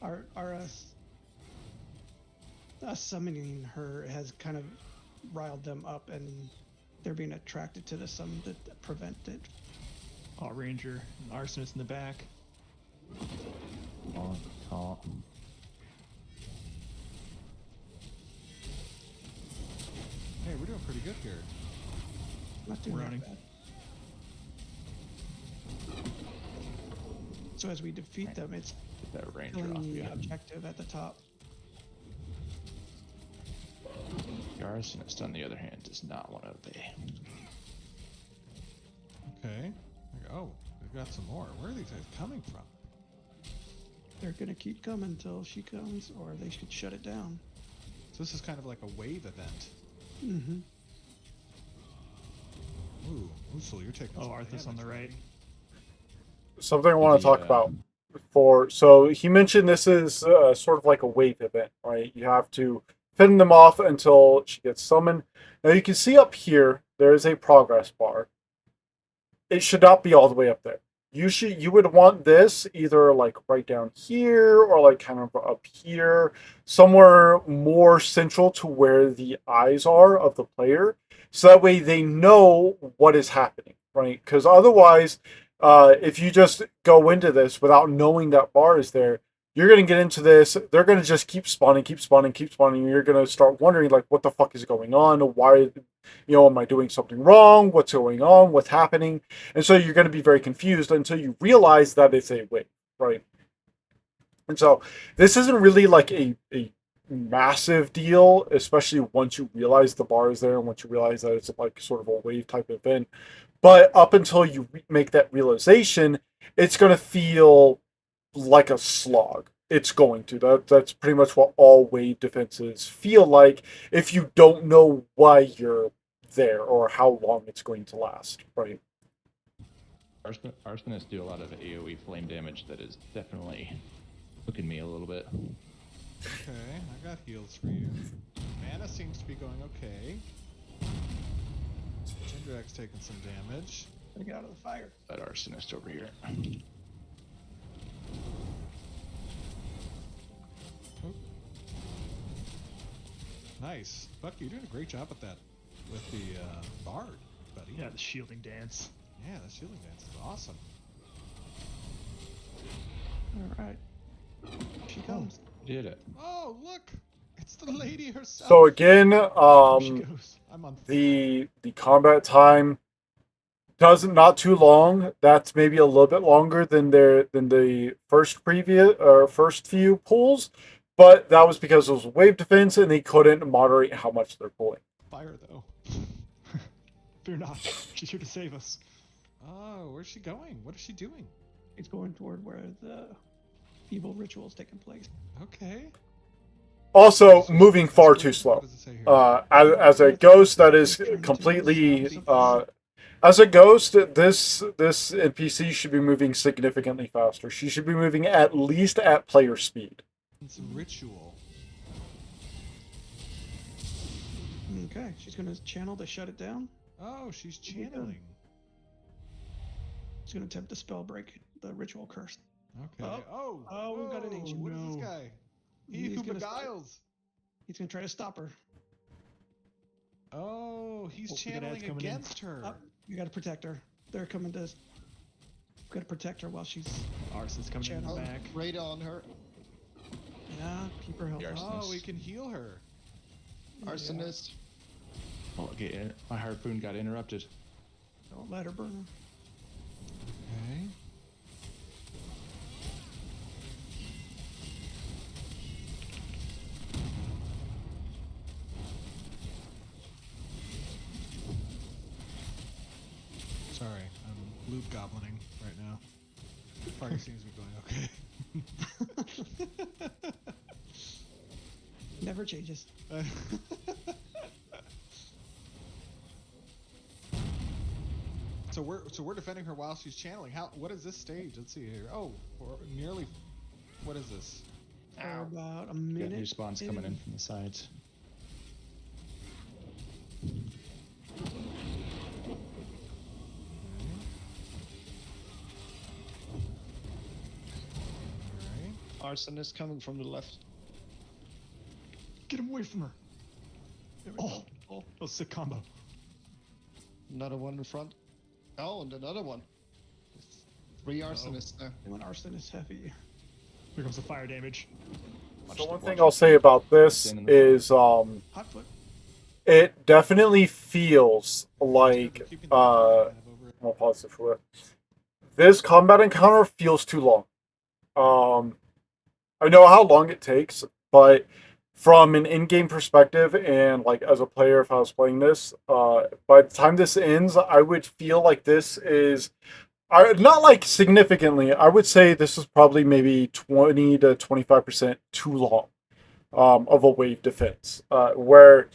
Us summoning her has kind of riled them up, and they're being attracted to the summon to prevent it. Oh, Ranger, and Arsonist in the back. Hey, we're doing pretty good here. Not doing that Running. bad. So as we defeat them, it's Get that ranger off killing the you. objective at the top. The arsonist, on the other hand, does not want to obey. Okay. Oh, we've got some more. Where are these guys coming from? They're gonna keep coming until she comes, or they should shut it down. So this is kind of like a wave event. Mm-hmm. Ooh, so you're taking. Oh, some Arthas on damage, the right. buddy. Something I want to talk The, about. So he mentioned this is sort of like a wave event, right? You have to fend them off until she gets summoned. Now you can see up here there is a progress bar. It should not be all the way up there. You would want this either like right down here or like kind of up here, somewhere more central to where the eyes are of the player, so that way they know what is happening, right? Because otherwise, if you just go into this without knowing that bar is there, you're going to get into this. They're going to just keep spawning. You're going to start wondering, like, what the fuck is going on? Why, am I doing something wrong? What's going on? What's happening? And so you're going to be very confused until you realize that it's a wave, right? And so this isn't really like a massive deal, especially once you realize the bar is there and once you realize that it's like sort of a wave type event. But up until you make that realization, it's going to feel like a slog. it's going to. That's pretty much what all wave defenses feel like if you don't know why you're there or how long it's going to last, right? Arsonists do a lot of AoE flame damage that is definitely hooking me a little bit. Okay, I got heals for you. Mana seems to be going okay. Jindrak's taking some damage. Gotta get out of the fire. That Arsonist over here. Nice. Bucky, you're doing a great job with that. With the bard, buddy. Yeah, the shielding dance. Yeah, the shielding dance is awesome. All right. She comes. Did it. Oh, look! It's the lady herself. So again, There she goes. I'm on the combat time not too long. That's maybe a little bit longer than the first few pulls, but that was because it was wave defense and they couldn't moderate how much they're pulling. fire though. Fear not. She's here to save us. Oh, where's she going? What is she doing? It's going toward where the evil ritual is taking place. Okay. Also, moving far too slow. What does it say here? As a ghost that is completely as a ghost, this NPC should be moving significantly faster. She should be moving at least at player speed. It's a ritual. Okay, she's gonna channel to shut it down. Oh, she's channeling. She's gonna attempt to spell break the ritual curse. Okay. Oh, we've got an whoa, ancient. What is No. this guy? He He's who gonna stop- beguiles. He's gonna try to stop her. Oh, he's Oh, look at channeling ads coming in. against her. Oh, you gotta protect her. They're coming to. Gotta protect her while she's. Arson's coming in Channel. the Oh, back. right on her. Yeah, keep her healthy. Yes. Oh, we can heal her. Arsonist. Oh, okay. My harpoon got interrupted. Don't let her burn her. Okay. Sorry, I'm loop goblining right now. Party seems to be going okay. Never changes. So we're defending her while she's channeling. What is this stage? Let's see here. Oh, we're nearly. What is this? For about a Got minute. new spawns coming in from the sides. Alright. Arsonist coming from the left. Get him away from her. Oh, that was a sick combo. Another one in front. Oh, and another one. Three arsonists there. And when arson is heavy. Here comes the fire damage. So one thing I'll say about this is Hot foot. it definitely feels like Keeping the kind of over it. I'll pause it for it. This combat encounter feels too long. I know how long it takes, but from an in-game perspective and like as a player, if I was playing this, by the time this ends, I would feel like this is not like significantly. I would say this is probably maybe 20 to 25% too long of a wave defense. And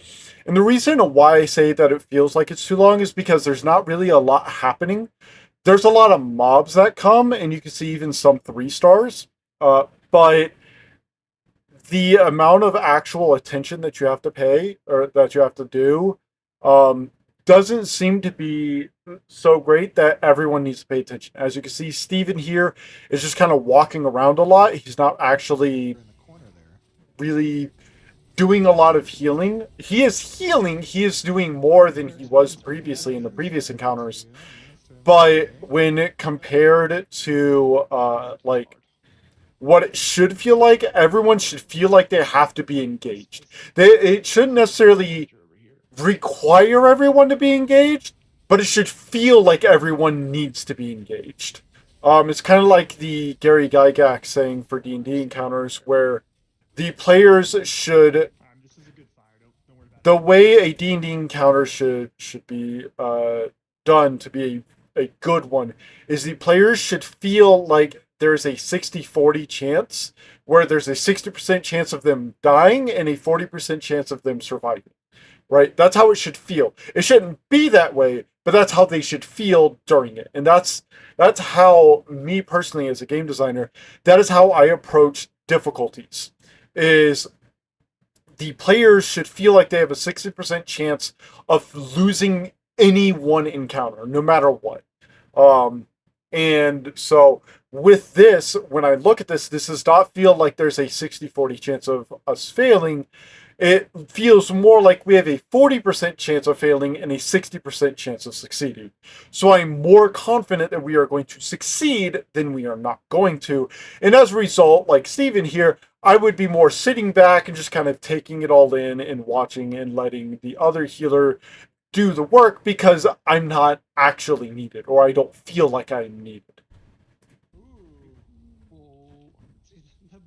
the reason why I say that it feels like it's too long is because there's not really a lot happening. There's a lot of mobs that come, and you can see even some 3 stars. But the amount of actual attention that you have to pay or that you have to do doesn't seem to be so great that everyone needs to pay attention. As you can see, Steven here is just kind of walking around a lot. He's not actually In the corner there. really doing a lot of healing. He is healing. He is doing more than he was previously in the previous encounters. But when it compared to like what it should feel like, everyone should feel like they have to be engaged. It shouldn't necessarily require everyone to be engaged, but it should feel like everyone needs to be engaged. It's kind of like the Gary Gygax saying for D&D encounters, where the players should, This is a good fire. Don't worry about the way a D&D encounter should be done to be a good one, is the players should feel like there's a 60-40 chance, where there's a 60% chance of them dying and a 40% chance of them surviving. Right? That's how it should feel. It shouldn't be that way, but that's how they should feel during it. And that's how, me personally as a game designer, that is how I approach difficulties. Is the players should feel like they have a 60% chance of losing any one encounter, no matter what. And so with this, when I look at this does not feel like there's a 60-40 chance of us failing. It feels more like we have a 40% chance of failing and a 60% chance of succeeding. So I'm more confident that we are going to succeed than we are not going to. And as a result, like Steven here, I would be more sitting back and just kind of taking it all in and watching and letting the other healer do the work because I'm not actually needed, or I don't feel like I'm needed.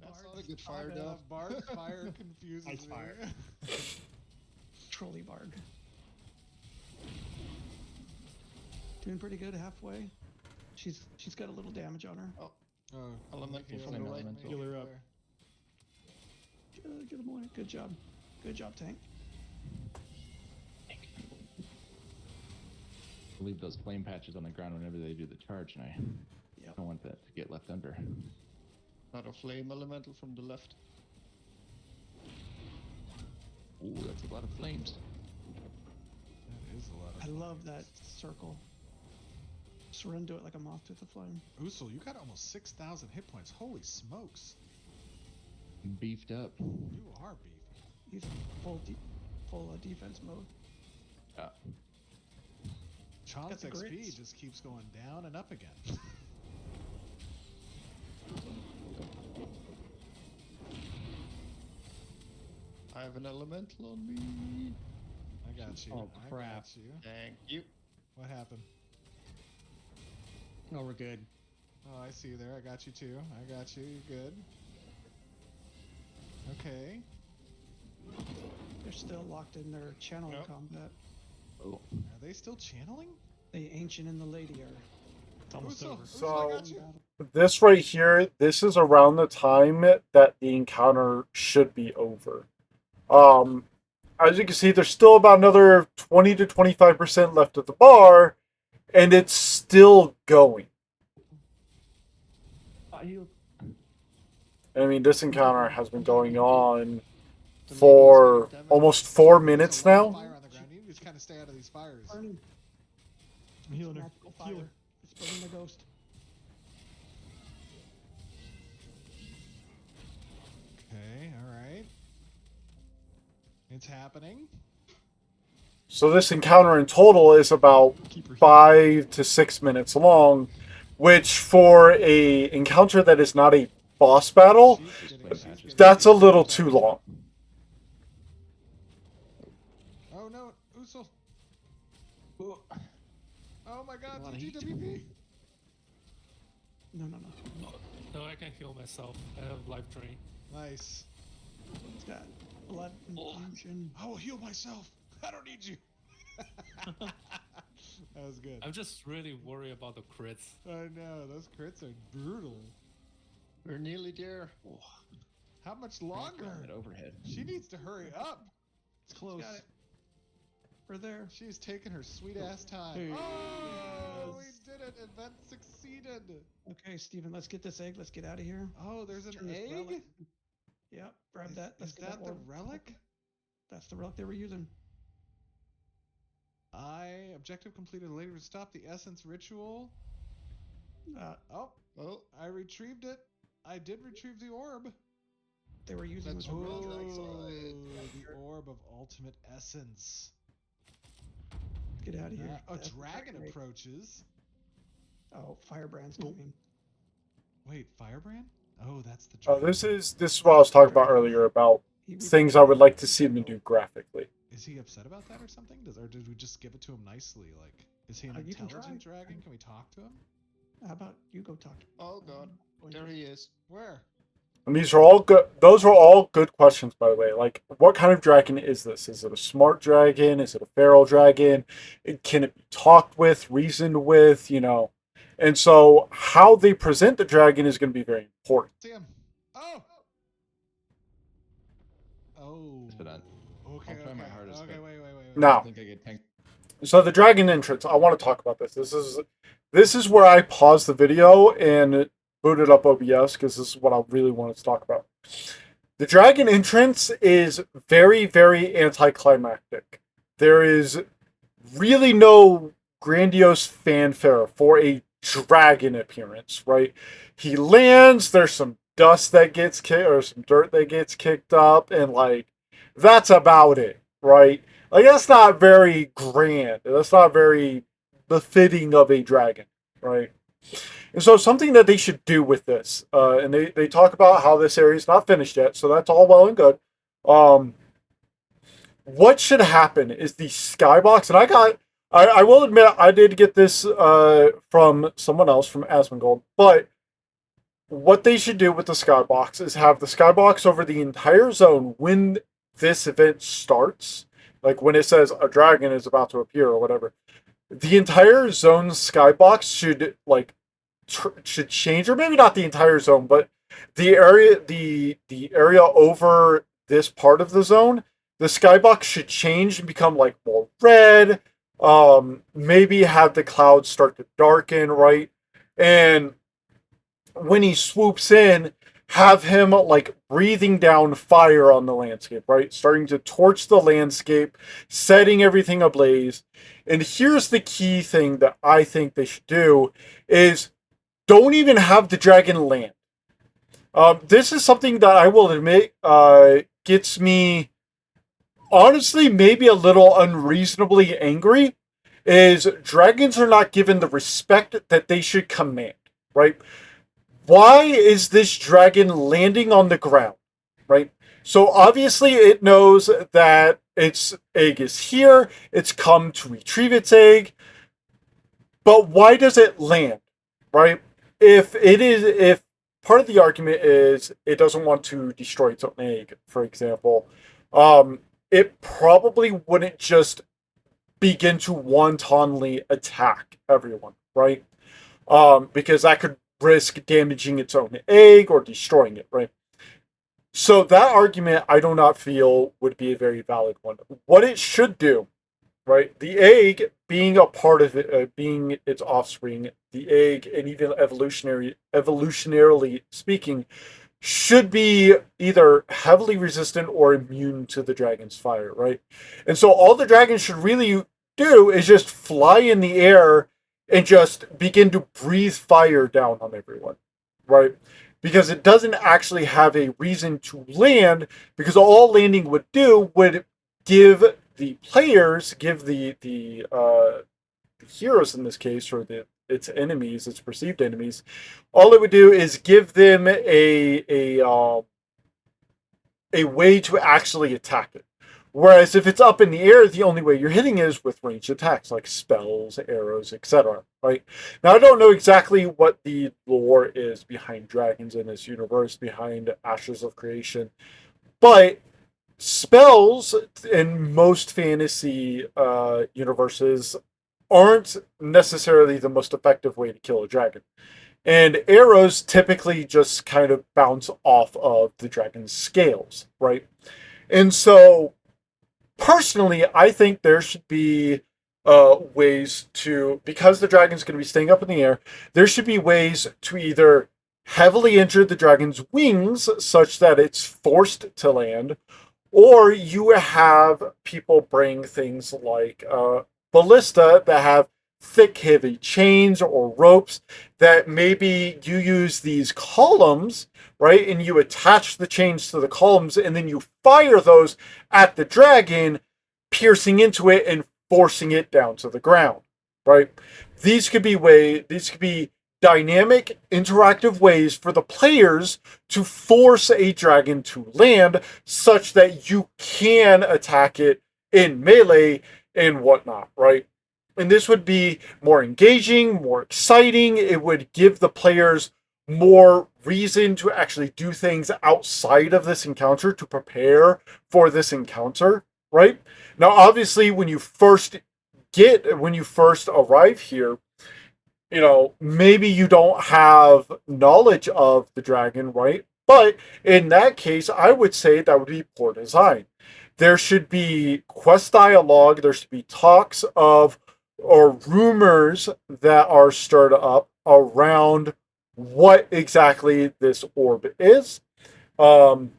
That's not a good fire, Dove. Bard fire confuses Ice me. fire. Trolley Bard. Doing pretty good halfway. She's got a little damage on her. Oh, Oh, elemental heal from her the up, right. elemental. heal her up. Good morning. Good job. Good job, Tank. Leave those flame patches on the ground whenever they do the charge, and I Yep. don't want that to get left under. Not a flame elemental from the left. Ooh, that's a lot of flames. That is a lot I of. love that circle. Just run to it like a moth to the flame. Usul, you got almost 6,000 hit points. Holy smokes. Beefed up. You are beefy. He's full defense mode. Yeah. Chom's the XP grits. just keeps going down and up again. I have an elemental on me. I got you. Oh, I crap. got you. Thank you. What happened? No, we're good. Oh, I see you there. I got you too. I got you. You're good. Okay. They're still locked in their channel Yep. combat. Oh. Are they still channeling? The ancient and the lady are. It's almost Usul, over. Usul, So- I got you. This right here, this is around the time that the encounter should be over. As you can see, there's still about another 20 to 25% left of the bar, and it's still going. I mean, this encounter has been going on for almost 4 minutes There's a lot of now. Fire on the ground. You need to just kind of stay out of these fires. Burning. I'm healing her. Magical Heal fire. her. It's burning the ghost. Okay, alright. It's happening. So this encounter in total is about Keep her healed. 5 to 6 minutes long, which for a encounter that is not a boss battle, She's getting- Flame she's patches. getting- that's a little too long. Oh no, Usul. Oh my god, lot of heat. TGWP. No. No, I can heal myself. I have life drain. Nice. It's got blood infusion. I will heal myself. I don't need you. That was good. I'm just really worried about the crits. I know, those crits are brutal. We're nearly there. How much longer? That overhead. She needs to hurry up. It's close. Got it. We're there. She's taking her sweet ass time. Hey. Oh, we Yes. did it. Event succeeded. Okay, Steven, let's get this egg. Let's get out of here. Oh, there's an Turn this egg? relic. Yep, grab that. Let's Is get that the orb. relic? That's the relic they were using. Objective completed. Later to stop the essence ritual. Oh, Oh, I retrieved it. I did retrieve the orb. They were using That's was a right. relic. The orb of ultimate essence. Get out of here. A That's dragon great. approaches. Oh, Firebrand's coming. Wait, Firebrand? Oh, that's the Oh, dragon. this is what I was talking about earlier about He things I would like to see them do graphically. Is he upset about that or something? Or did we just give it to him nicely? Like, is he an You can intelligent try. dragon? Can we talk to him? How about you go talk to oh god. There he is. Where? And these are all good. Those are all good questions, by the way. Like, what kind of dragon is this? Is it a smart dragon? Is it a feral dragon? Can it be talked with, reasoned with? You know, And so how they present the dragon is going to be very important. See him. Oh. Oh. For that. Okay. I'll try my okay. hardest, Okay. but- Wait. I Now, think I get tanked. so the dragon entrance, I want to talk about this. This is where I paused the video and booted up OBS because this is what I really wanted to talk about. The dragon entrance is very, very anticlimactic. There is really no grandiose fanfare for a dragon appearance, right? He lands, there's some dust that gets kicked, or some dirt that gets kicked up, and like, that's about it, right? Like, that's not very grand. That's not very befitting of a dragon, right? And so something that they should do with this, and they talk about how this area is not finished yet, so that's all well and good. What should happen is the skybox, and I will admit I did get this from someone else, from Asmongold, but what they should do with the skybox is have the skybox over the entire zone when this event starts, like when it says a dragon is about to appear or whatever. The entire zone's skybox should like should change, or maybe not the entire zone, but the area over this part of the zone, the skybox should change and become like more red. Maybe have the clouds start to darken, right? And when he swoops in, have him like breathing down fire on the landscape, right? Starting to torch the landscape, setting everything ablaze. And here's the key thing that I think they should do is don't even have the dragon land. This is something that I will admit gets me, honestly, maybe a little unreasonably angry, is dragons are not given the respect that they should command, right? Why is this dragon landing on the ground, right? So obviously it knows that its egg is here, it's come to retrieve its egg, but why does it land, right? If part of the argument is it doesn't want to destroy its own egg, for example, it probably wouldn't just begin to wantonly attack everyone, right? Because that could risk damaging its own egg or destroying it, right? So that argument I do not feel would be a very valid one. What it should do, right? The egg being a part of it, being its offspring, the egg, and even evolutionarily speaking, should be either heavily resistant or immune to the dragon's fire, right? And so all the dragon should really do is just fly in the air and just begin to breathe fire down on everyone, right? Because it doesn't actually have a reason to land, because all landing would do would give the players, give the heroes in this case, or its enemies, its perceived enemies, all it would do is give them a way to actually attack it. Whereas if it's up in the air, the only way you're hitting is with ranged attacks, like spells, arrows, etc. Right? Now, I don't know exactly what the lore is behind dragons in this universe, behind Ashes of Creation, but spells in most fantasy universes aren't necessarily the most effective way to kill a dragon. And arrows typically just kind of bounce off of the dragon's scales, right? And so, personally, I think there should be ways to, because the dragon's going to be staying up in the air, there should be ways to either heavily injure the dragon's wings such that it's forced to land, or you have people bring things like ballista that have thick, heavy chains or ropes that maybe you use these columns, right? And you attach the chains to the columns and then you fire those at the dragon, piercing into it and forcing it down to the ground, right? These could be dynamic, interactive ways for the players to force a dragon to land such that you can attack it in melee and whatnot, right? And this would be more engaging, more exciting. It would give the players more reason to actually do things outside of this encounter to prepare for this encounter, right? Now, obviously, when you first arrive here, maybe you don't have knowledge of the dragon, right? But in that case, I would say that would be poor design. There should be quest dialogue, there should be talks of or rumors that are stirred up around what exactly this orb is. Um,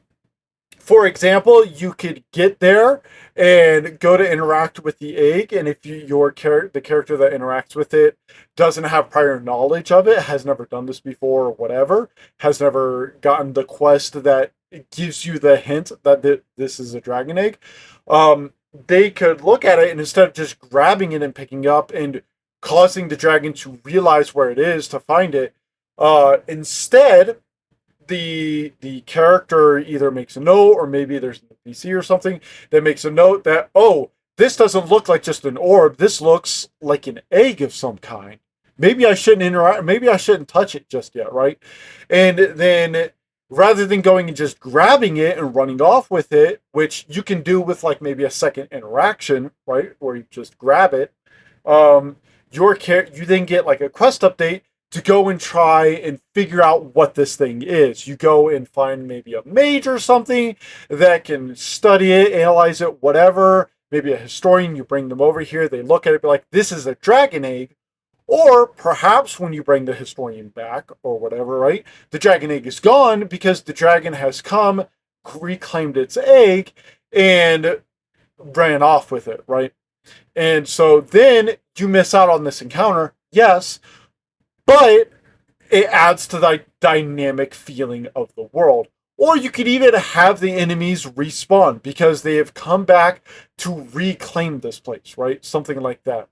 for example, you could get there and go to interact with the egg, and if the character that interacts with it doesn't have prior knowledge of it, has never done this before or whatever, has never gotten the quest that gives you the hint that this is a dragon egg, they could look at it and instead of just grabbing it and picking up and causing the dragon to realize where it is to find it, instead the character either makes a note or maybe there's an NPC or something that makes a note that, oh, this doesn't look like just an orb, this looks like an egg of some kind. Maybe I shouldn't interact, maybe I shouldn't touch it just yet, right? And then rather than going and just grabbing it and running off with it, which you can do with like maybe a second interaction, right, where you just grab it, you then get like a quest update to go and try and figure out what this thing is. You go and find maybe a mage or something that can study it, analyze it, whatever. Maybe a historian, you bring them over here, they look at it, be like, this is a dragon egg. Or perhaps when you bring the historian back or whatever, right? The dragon egg is gone because the dragon has come, reclaimed its egg, and ran off with it, right? And so then you miss out on this encounter, yes, but it adds to the dynamic feeling of the world. Or you could even have the enemies respawn because they have come back to reclaim this place, right? Something like that.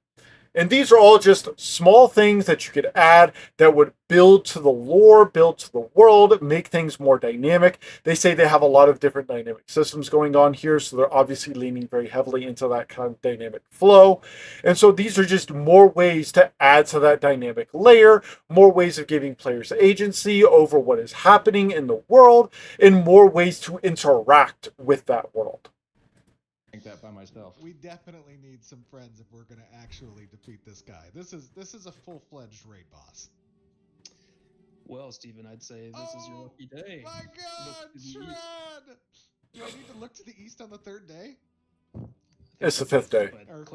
And these are all just small things that you could add that would build to the lore, build to the world, make things more dynamic. They say they have a lot of different dynamic systems going on here, so they're obviously leaning very heavily into that kind of dynamic flow. And so these are just more ways to add to that dynamic layer, more ways of giving players agency over what is happening in the world, and more ways to interact with that world. That by myself. We definitely need some friends if we're gonna actually defeat this guy. This is a full-fledged raid boss. Well, Steven, I'd say this is your lucky day. My God, Shred! Do I need to look to the east on the third day? It's the fifth day,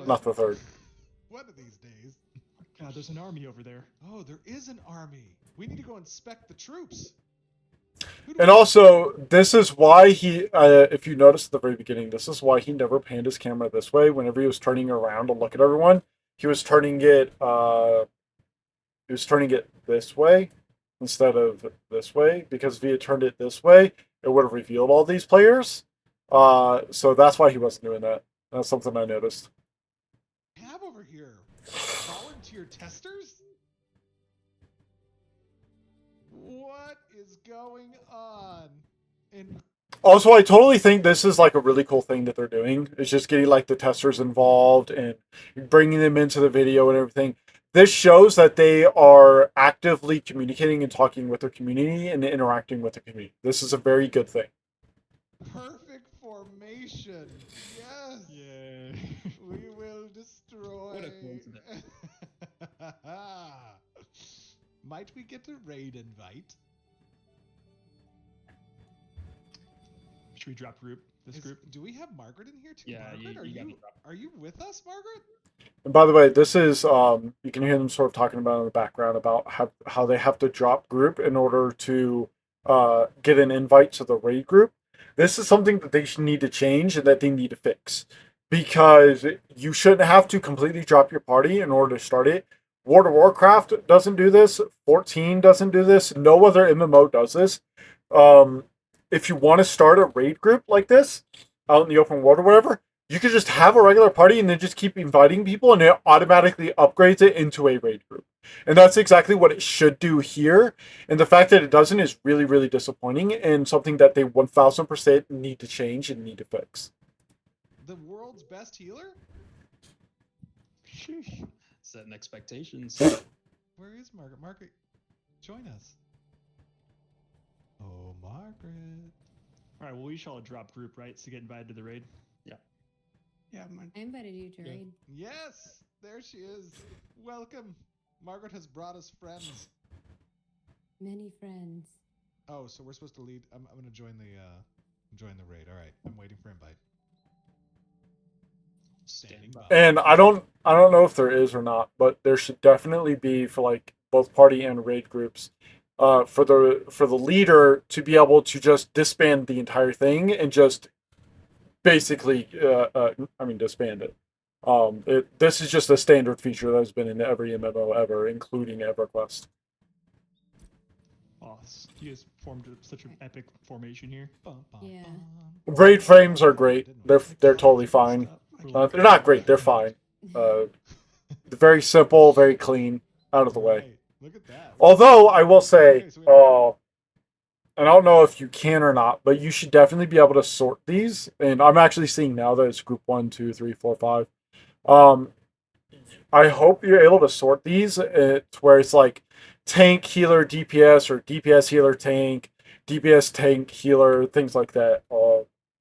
not the third. One of these days. God, there's an army over there. Oh, there is an army. We need to go inspect the troops. And also, this is why he, if you notice at the very beginning, this is why he never panned his camera this way. Whenever he was turning around to look at everyone, he was turning it this way instead of this way, because if he had turned it this way, it would have revealed all these players. So that's why he wasn't doing that. That's something I noticed. Have over here volunteer testers. What is going on? Also, I totally think this is like a really cool thing that they're doing. It's just getting like the testers involved and bringing them into the video and everything. This shows that they are actively communicating and talking with their community and interacting with the community. This is a very good thing. Perfect formation. Yes. Yay. We will destroy. What a coincidence. Might we get a raid invite? Should we drop group? Group? Do we have Margaret in here too? Yeah, Margaret, are you with us, Margaret? And by the way, this is you can hear them sort of talking about in the background about how they have to drop group in order to get an invite to the raid group. This is something that they need to change and that they need to fix, because you shouldn't have to completely drop your party in order to start it. World of Warcraft doesn't do this. 14 doesn't do this. No other MMO does this. If you want to start a raid group like this out in the open world or whatever, you could just have a regular party and then just keep inviting people, and it automatically upgrades it into a raid group. And that's exactly what it should do here. And the fact that it doesn't is really, really disappointing, and something that they 1000% need to change and need to fix. The world's best healer? Sheesh. Setting expectations. Where is Margaret? Margaret, join us. Oh, Margaret. All right, well, we shall drop group, right, to get invited to the raid? Yeah. Yeah, mine. I invited you to raid. Yes, there she is. Welcome. Margaret has brought us friends. Many friends. Oh, so we're supposed to lead. I'm gonna join the raid. All right, I'm waiting for invite. Standing by. And I don't know if there is or not, but there should definitely be for like both party and raid groups, for the leader to be able to just disband the entire thing and just basically, disband it. This is just a standard feature that has been in every MMO ever, including EverQuest. Boss, you guys formed such an epic formation here. Yeah. Raid frames are great. They're totally fine. They're not great. They're fine. Very simple, very clean, out of the way. Right, look at that. Although I will say, Okay, so we have- and I don't know if you can or not, but you should definitely be able to sort these. And I'm actually seeing now that it's group 1, 2, 3, 4, 5. I hope you're able to sort these to where it's like tank, healer, DPS, or DPS, healer, tank, DPS, tank, healer, things like that.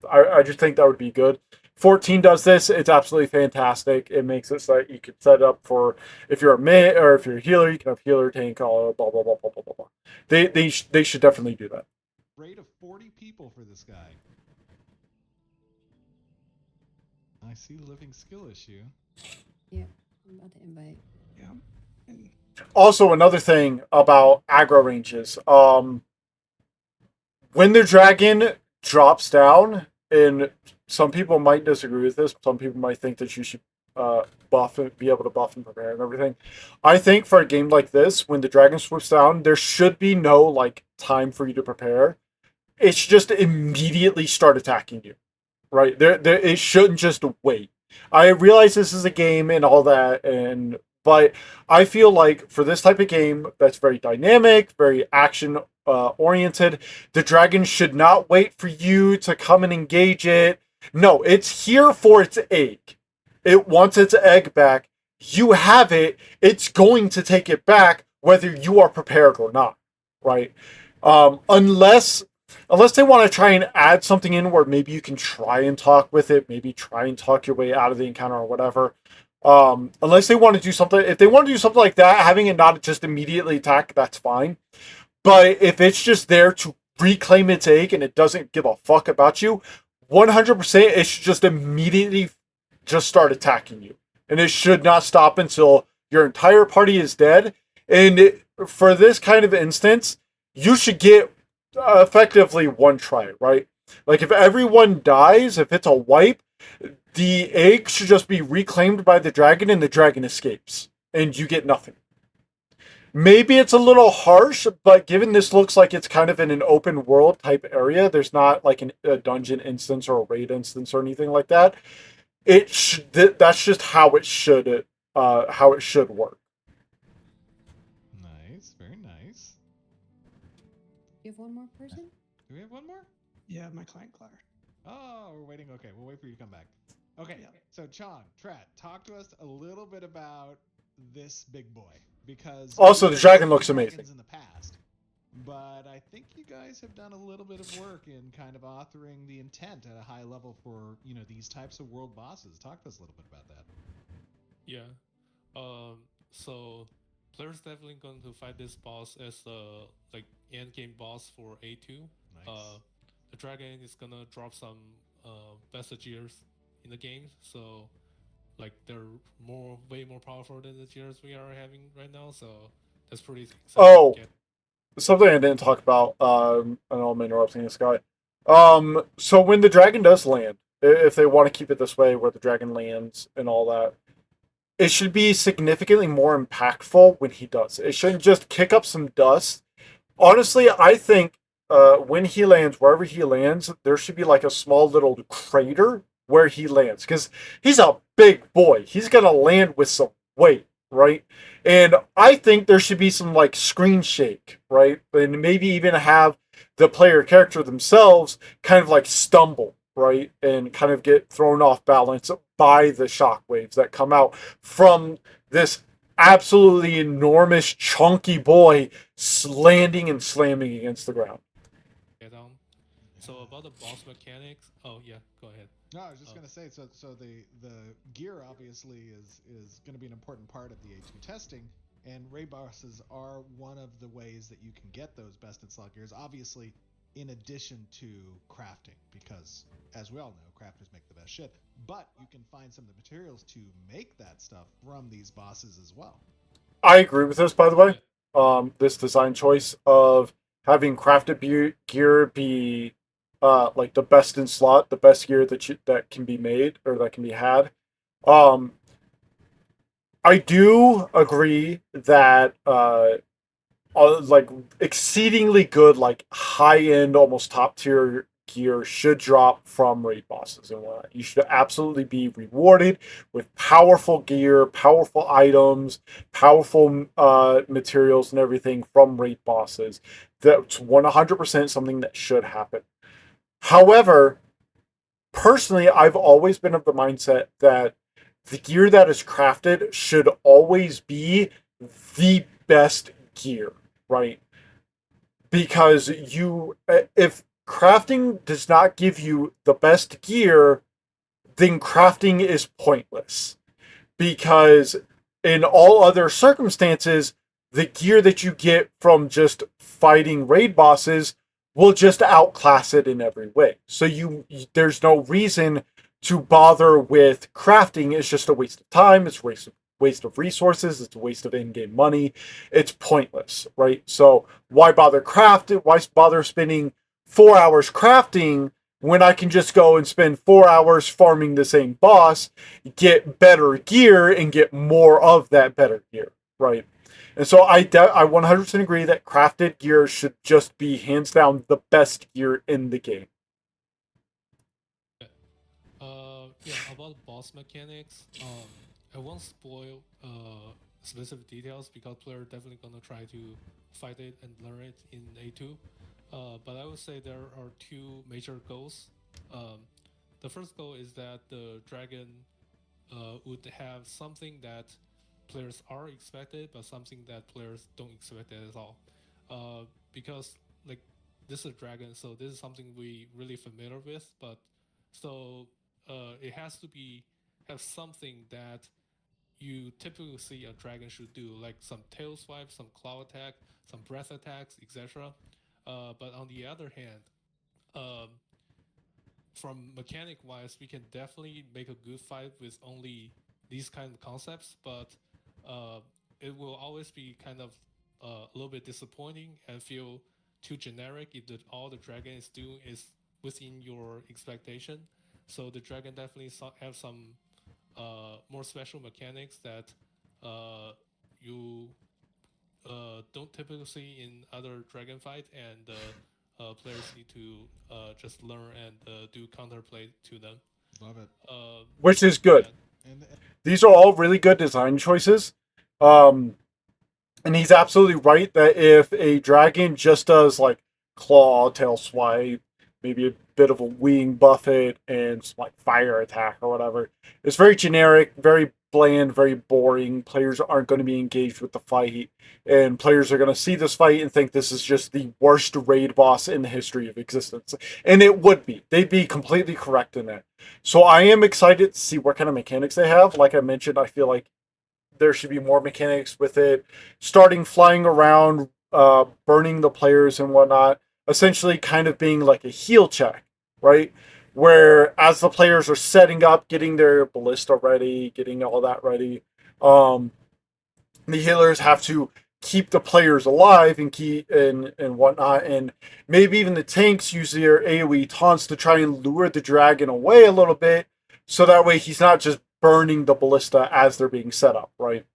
I just think that would be good. 14 does this. It's absolutely fantastic. It makes it so that you can set it up for if you're a mid or if you're a healer, you can have healer, tank, blah blah blah blah blah blah blah. They should definitely do that. Raid of 40 people for this guy. I see living skill issue. Yeah, I'm about to invite. Yeah. Also, another thing about aggro ranges. When the dragon drops down, and some people might disagree with this, some people might think that you should buff and be able to buff and prepare and everything. I think for a game like this, when the dragon swoops down, there should be no like time for you to prepare. It should just immediately start attacking you. Right? It shouldn't just wait. I realize this is a game and all that, but I feel like for this type of game that's very dynamic, very action oriented, the dragon should not wait for you to come and engage it. No, it's here for its egg. It wants its egg back. You have it. It's going to take it back whether you are prepared or not, right? Unless they want to try and add something in where maybe you can try and talk with it, maybe try and talk your way out of the encounter or whatever. Unless they want to do something, if they want to do something like that, having it not just immediately attack, that's fine. But if it's just there to reclaim its egg and it doesn't give a fuck about you, 100% it should just immediately just start attacking you. And it should not stop until your entire party is dead. And for this kind of instance, you should get effectively one try, right? Like if everyone dies, if it's a wipe, the egg should just be reclaimed by the dragon and the dragon escapes. And you get nothing. Maybe it's a little harsh, but given this looks like it's kind of in an open world type area, there's not like a dungeon instance or a raid instance or anything like that. That's just how it should work. Nice, very nice. You have one more person? Do we have one more? Yeah, my client Claire. Oh, we're waiting. Okay, we'll wait for you to come back. Okay, Yeah. so Chong, Trat, talk to us a little bit about this big boy because Also, the we've dragon seen looks dragons amazing. in the past, but I think you guys have done a little bit of work in kind of authoring the intent at a high level for these types of world bosses. Talk to us a little bit about that. Yeah. So players definitely going to fight this boss as the like end game boss for A2. Nice. The dragon is gonna drop some best gears in the game, so like they're way more powerful than the gears we are having right now. So that's pretty exciting. Oh. to get. Something I didn't talk about, I know I'm interrupting this guy. So when the dragon does land, if they want to keep it this way, where the dragon lands and all that, it should be significantly more impactful when he does. It shouldn't just kick up some dust. Honestly, I think when he lands, wherever he lands, there should be like a small little crater where he lands, because he's a big boy. He's gonna land with some weight, right? And I think there should be some like screen shake, right? And maybe even have the player character themselves kind of like stumble, right? And kind of get thrown off balance by the shockwaves that come out from this absolutely enormous, chunky boy landing and slamming against the ground. Get down. So about the boss mechanics. Oh yeah, go ahead. No, I was just gonna say, so the gear obviously is gonna be an important part of the A2 testing. And raid bosses are one of the ways that you can get those best in slot gears, obviously, in addition to crafting, because as we all know, crafters make the best shit. But you can find some of the materials to make that stuff from these bosses as well. I agree with this, by the way. This design choice of having crafted gear be like the best in slot, the best gear that can be made or that can be had. I do agree that like exceedingly good, like high end, almost top tier gear should drop from raid bosses and whatnot. You should absolutely be rewarded with powerful gear, powerful items, powerful materials, and everything from raid bosses. That's 100% something that should happen. However, personally, I've always been of the mindset that the gear that is crafted should always be the best gear, right? Because if crafting does not give you the best gear, then crafting is pointless. Because in all other circumstances, the gear that you get from just fighting raid bosses will just outclass it in every way. So there's no reason to bother with crafting. It's just a waste of time. It's a waste of resources. It's a waste of in-game money. It's pointless, right? So why bother crafting? Why bother spending 4 hours crafting when I can just go and spend 4 hours farming the same boss, get better gear, and get more of that better gear, right? And so I 100% agree that crafted gear should just be hands down the best gear in the game. Yeah, about boss mechanics, I won't spoil specific details because players definitely gonna try to fight it and learn it in A2. But I would say there are two major goals. The first goal is that the dragon would have something that players are expected, but something that players don't expect at all. Because like this is a dragon, so this is something we really familiar with. But so it has to have something that you typically see a dragon should do, like some tail swipe, some claw attack, some breath attacks, etc. But on the other hand, from mechanic wise, we can definitely make a good fight with only these kind of concepts, but it will always be kind of a little bit disappointing and feel too generic if all the dragon is doing is within your expectation. So the dragon definitely have some more special mechanics that you don't typically see in other dragon fight, and players need to just learn and do counterplay to them. Love it. Which is good. These are all really good design choices. And he's absolutely right that if a dragon just does like claw, tail swipe, maybe a bit of a wing buffet, and some like fire attack or whatever, it's very generic, very bland, very boring. Players aren't going to be engaged with the fight, and players are going to see this fight and think this is just the worst raid boss in the history of existence. And it would be. They'd be completely correct in that. So I am excited to see what kind of mechanics they have. Like I mentioned, I feel like there should be more mechanics with it. Starting flying around, burning the players and whatnot. Essentially kind of being like a heal check, right? Where as the players are setting up, getting their ballista ready, getting all that ready, the healers have to keep the players alive and keep and whatnot, and maybe even the tanks use their AoE taunts to try and lure the dragon away a little bit, so that way he's not just burning the ballista as they're being set up, right?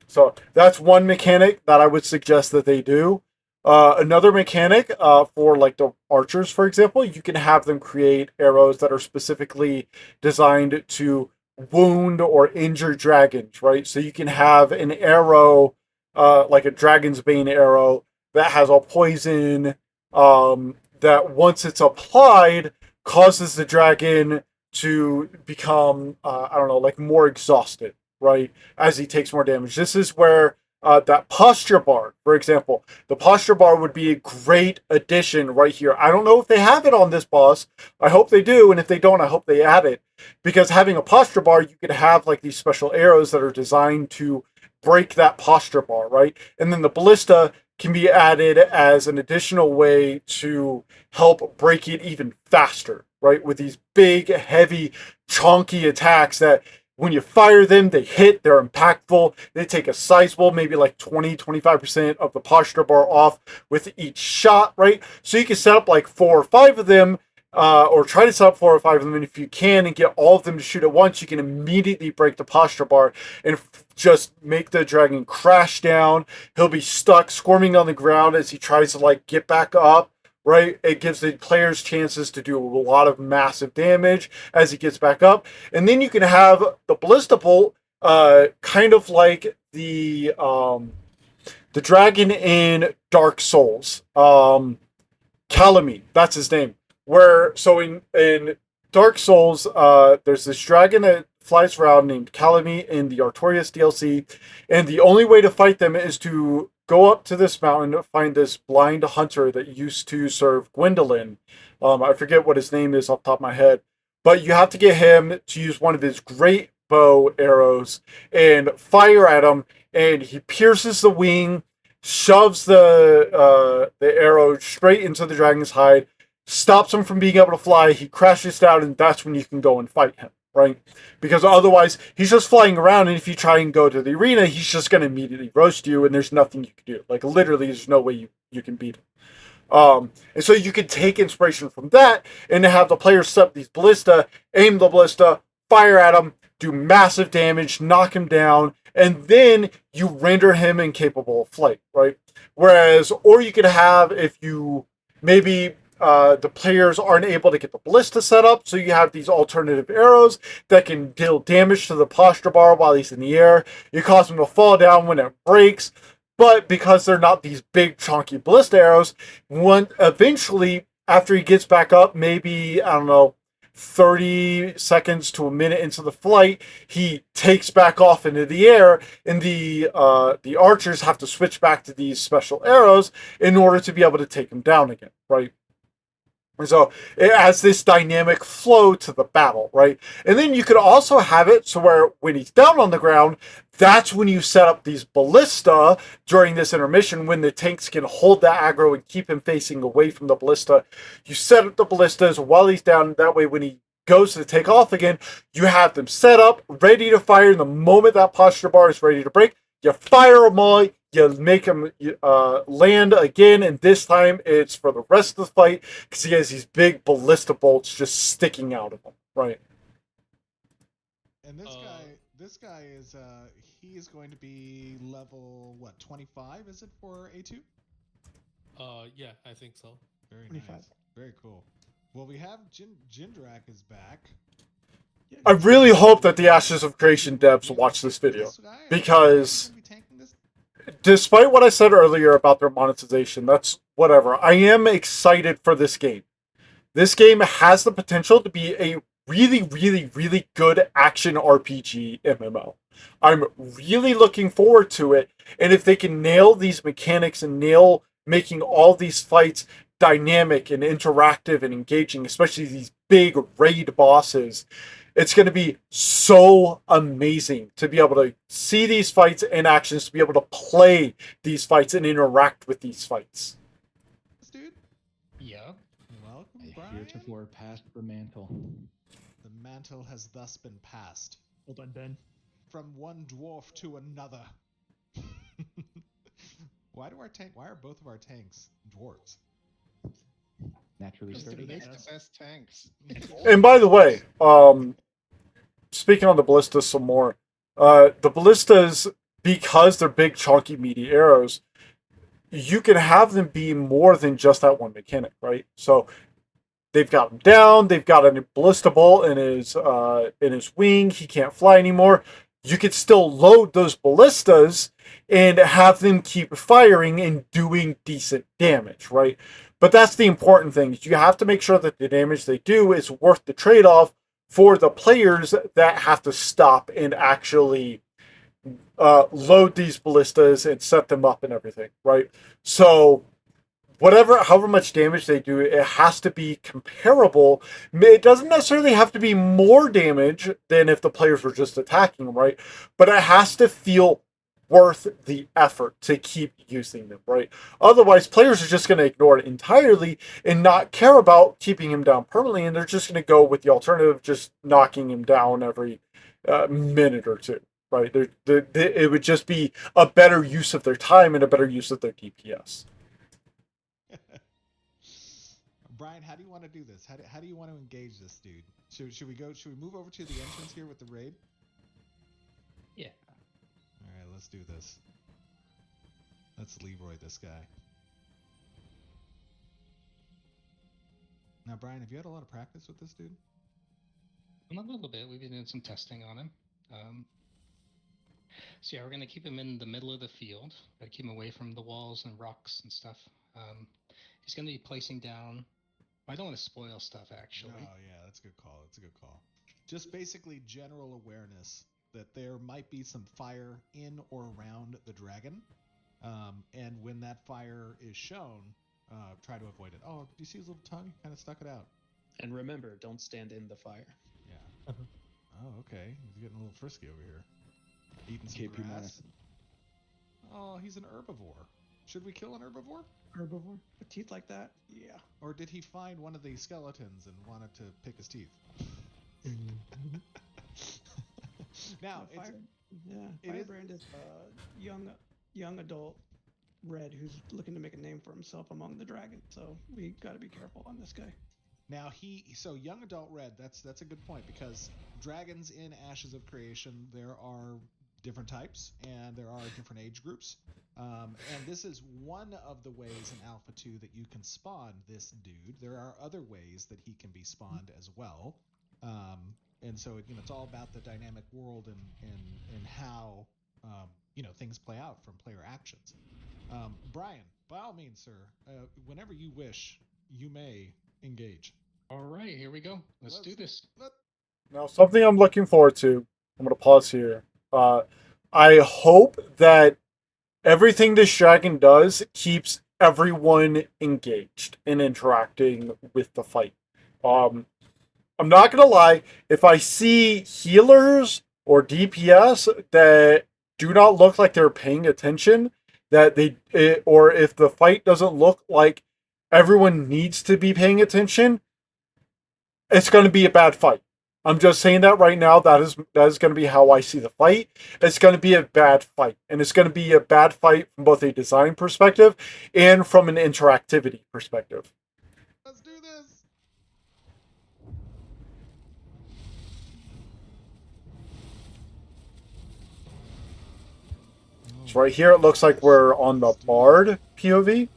So that's one mechanic that I would suggest that they do. Another mechanic for like the archers, for example, you can have them create arrows that are specifically designed to wound or injure dragons, right? So you can have an arrow, like a dragon's bane arrow, that has a poison that once it's applied causes the dragon to become, I don't know, like more exhausted, right? As he takes more damage. This is where that posture bar, for example, the posture bar would be a great addition right here. I don't know if they have it on this boss. I hope they do, and if they don't, I hope they add it. Because having a posture bar, you could have like these special arrows that are designed to break that posture bar, right? And then the ballista can be added as an additional way to help break it even faster, right? With these big, heavy, chunky attacks that when you fire them, they hit, they're impactful, they take a sizable, maybe like 20-25% of the posture bar off with each shot, right? So you can set up like 4 or 5 of them, or try to set up 4 or 5 of them, and if you can and get all of them to shoot at once, you can immediately break the posture bar and just make the dragon crash down. He'll be stuck squirming on the ground as he tries to like get back up, right? It gives the players chances to do a lot of massive damage as he gets back up. And then you can have the ballista bolt, kind of like the dragon in Dark Souls. Calamine, that's his name. So in Dark Souls, there's this dragon that flies around named Calamine in the Artorias DLC, and the only way to fight them is to go up to this mountain to find this blind hunter that used to serve Gwendolyn. I forget what his name is off the top of my head, but you have to get him to use one of his great bow arrows and fire at him, and he pierces the wing, shoves the arrow straight into the dragon's hide, stops him from being able to fly, he crashes down, and that's when you can go and fight him, right? Because otherwise, he's just flying around, and if you try and go to the arena, he's just going to immediately roast you, and there's nothing you can do. Like, literally, there's no way you can beat him. And so you can take inspiration from that, and have the players set up these ballista, aim the ballista, fire at him, do massive damage, knock him down, and then you render him incapable of flight, right? Whereas, or you could have, if you maybe the players aren't able to get the ballista set up, so you have these alternative arrows that can deal damage to the posture bar while he's in the air. You cause him to fall down when it breaks, but because they're not these big chunky ballista arrows, eventually after he gets back up, maybe, I don't know, 30 seconds to a minute into the flight, he takes back off into the air, and the archers have to switch back to these special arrows in order to be able to take him down again, right? And so it has this dynamic flow to the battle, right? And then you could also have it so where when he's down on the ground, that's when you set up these ballista during this intermission, when the tanks can hold that aggro and keep him facing away from the ballista. You set up the ballistas while he's down. That way, when he goes to take off again, you have them set up, ready to fire. And the moment that posture bar is ready to break, you fire them all. You make him land again, and this time it's for the rest of the fight because he has these big ballista bolts just sticking out of him, right? And this guy is he is going to be level what, 25? Is it for A2? Yeah, I think so. Very 25. nice, very cool. Well, we have Jindrak is back. I really hope that the Ashes of Creation devs watch this video, because despite what I said earlier about their monetization, that's whatever. I am excited for this game. This game has the potential to be a really, really, really good action RPG MMO. I'm really looking forward to it, and if they can nail these mechanics and nail making all these fights dynamic and interactive and engaging, especially these big raid bosses, it's going to be so amazing to be able to see these fights in actions, to be able to play these fights and interact with these fights. Dude? Yeah. Welcome, I Brian. heretofore passed the mantle. The mantle has thus been passed. Well done, Ben. From one dwarf to another. Why are both of our tanks dwarves? Naturally sturdy. Make the best tanks. And by the way, speaking on the ballistas some more, the ballistas, because they're big, chunky, meaty arrows, you can have them be more than just that one mechanic, right? So they've got him down, they've got a ballista bolt in his wing, he can't fly anymore. You could still load those ballistas and have them keep firing and doing decent damage, right? But that's the important thing. You have to make sure that the damage they do is worth the trade-off for the players that have to stop and actually load these ballistas and set them up and everything, right? So however much damage they do, it has to be comparable. It doesn't necessarily have to be more damage than if the players were just attacking them, right? But it has to feel worth the effort to keep using them, right? Otherwise, players are just going to ignore it entirely and not care about keeping him down permanently, and they're just going to go with the alternative, just knocking him down every minute or two, right? It would just be a better use of their time and a better use of their DPS. Brian, how do you want to do this? How do you want to engage this dude? Should we move over to the entrance here with the raid? Yeah. All right, let's do this. Let's Leroy this guy. Now, Brian, have you had a lot of practice with this dude? A little bit. We've been doing some testing on him. So yeah, we're gonna keep him in the middle of the field. Gotta keep him away from the walls and rocks and stuff. He's gonna be placing down. I don't want to spoil stuff, actually. Oh yeah, that's a good call. That's a good call. Just basically general awareness that there might be some fire in or around the dragon, and when that fire is shown, try to avoid it. Oh, do you see his little tongue? Kind of stuck it out. And remember, don't stand in the fire. Yeah. Oh, okay. He's getting a little frisky over here. Eating some KP grass. Oh, he's an herbivore. Should we kill an herbivore? Herbivore with teeth like that? Yeah. Or did he find one of these skeletons and wanted to pick his teeth? Now, Firebrand is a young adult red who's looking to make a name for himself among the dragons. So we got to be careful on this guy. Now so young adult red. That's a good point, because dragons in Ashes of Creation, there are different types and there are different age groups. And this is one of the ways in Alpha 2 that you can spawn this dude. There are other ways that he can be spawned as well. And so it's all about the dynamic world and how things play out from player actions. Brian, by all means, sir, whenever you wish, you may engage. All right, here we go. Let's do this. Now, something I'm looking forward to. I'm going to pause here. I hope that everything this dragon does keeps everyone engaged and interacting with the fight. I'm not going to lie, if I see healers or DPS that do not look like they're paying attention, or if the fight doesn't look like everyone needs to be paying attention, it's going to be a bad fight. I'm just saying that right now. That is going to be how I see the fight. It's going to be a bad fight. And it's going to be a bad fight from both a design perspective and from an interactivity perspective. Let's do this. So right here, it looks like we're on the Bard POV.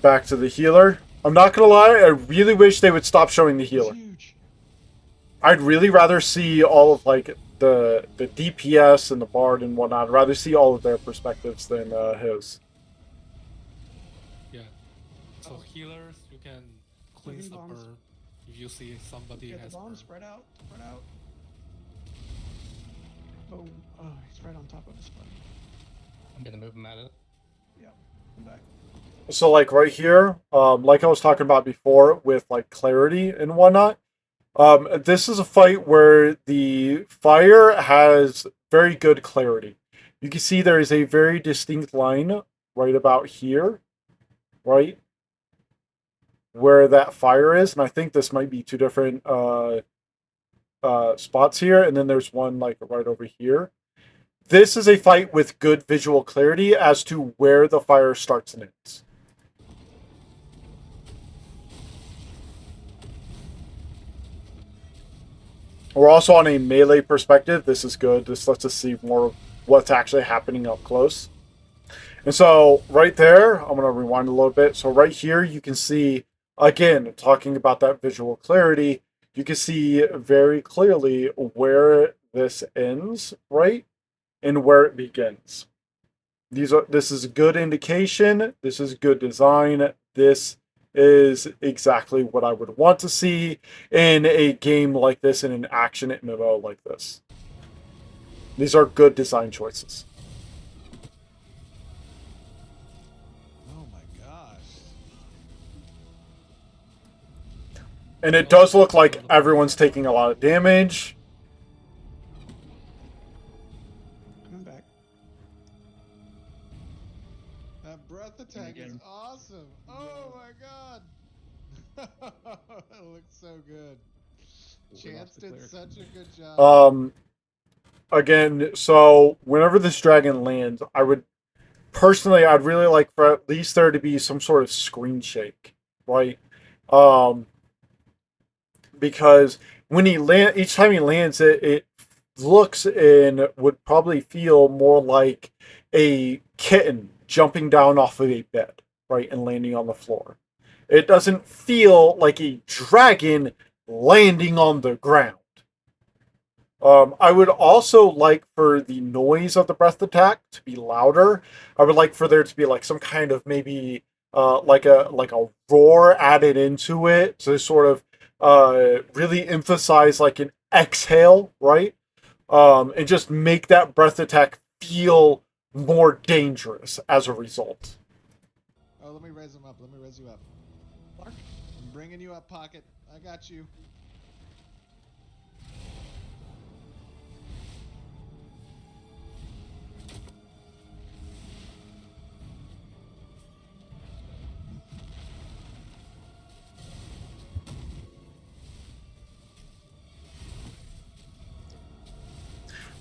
Back to the healer. I'm not going to lie, I really wish they would stop showing the healer. I'd really rather see all of the DPS and the Bard and whatnot. I'd rather see all of their perspectives than his. Yeah. So healers, you can cleanse the burn if you see somebody Get has the bomb, burn. spread out. Boom. Oh, he's right on top of his buddy. I'm gonna move him out of it. Yeah, I'm back. So right here, like I was talking about before with clarity and whatnot, this is a fight where the fire has very good clarity. You can see there is a very distinct line right about here, right? Where that fire is, and I think this might be two different spots here, and then there's one right over here. This is a fight with good visual clarity as to where the fire starts and ends. We're also on a melee perspective. This is good. This lets us see more of what's actually happening up close. And so right there, I'm going to rewind a little bit. So right here, you can see, again, talking about that visual clarity, you can see very clearly where this ends, right? And where it begins. This is a good indication. This is good design. This is exactly what I would want to see in a game like this, in an action MMO like this. These are good design choices. Oh my gosh. And it does look like everyone's taking a lot of damage. back. That breath attack is again. awesome. Oh my god. It looks so good. Chance did such a good job. Again, so whenever this dragon lands, I'd really like for at least there to be some sort of screen shake, right? Because when each time he lands, it looks and would probably feel more like a kitten jumping down off of a bed, right, and landing on the floor. It doesn't feel like a dragon landing on the ground. I would also like for the noise of the breath attack to be louder. I would like for there to be like some kind of maybe like a roar added into it to sort of really emphasize like an exhale, right? And just make that breath attack feel more dangerous as a result. Oh, let me raise him up. Let me raise you up. I'm bringing you up, Pocket. I got you.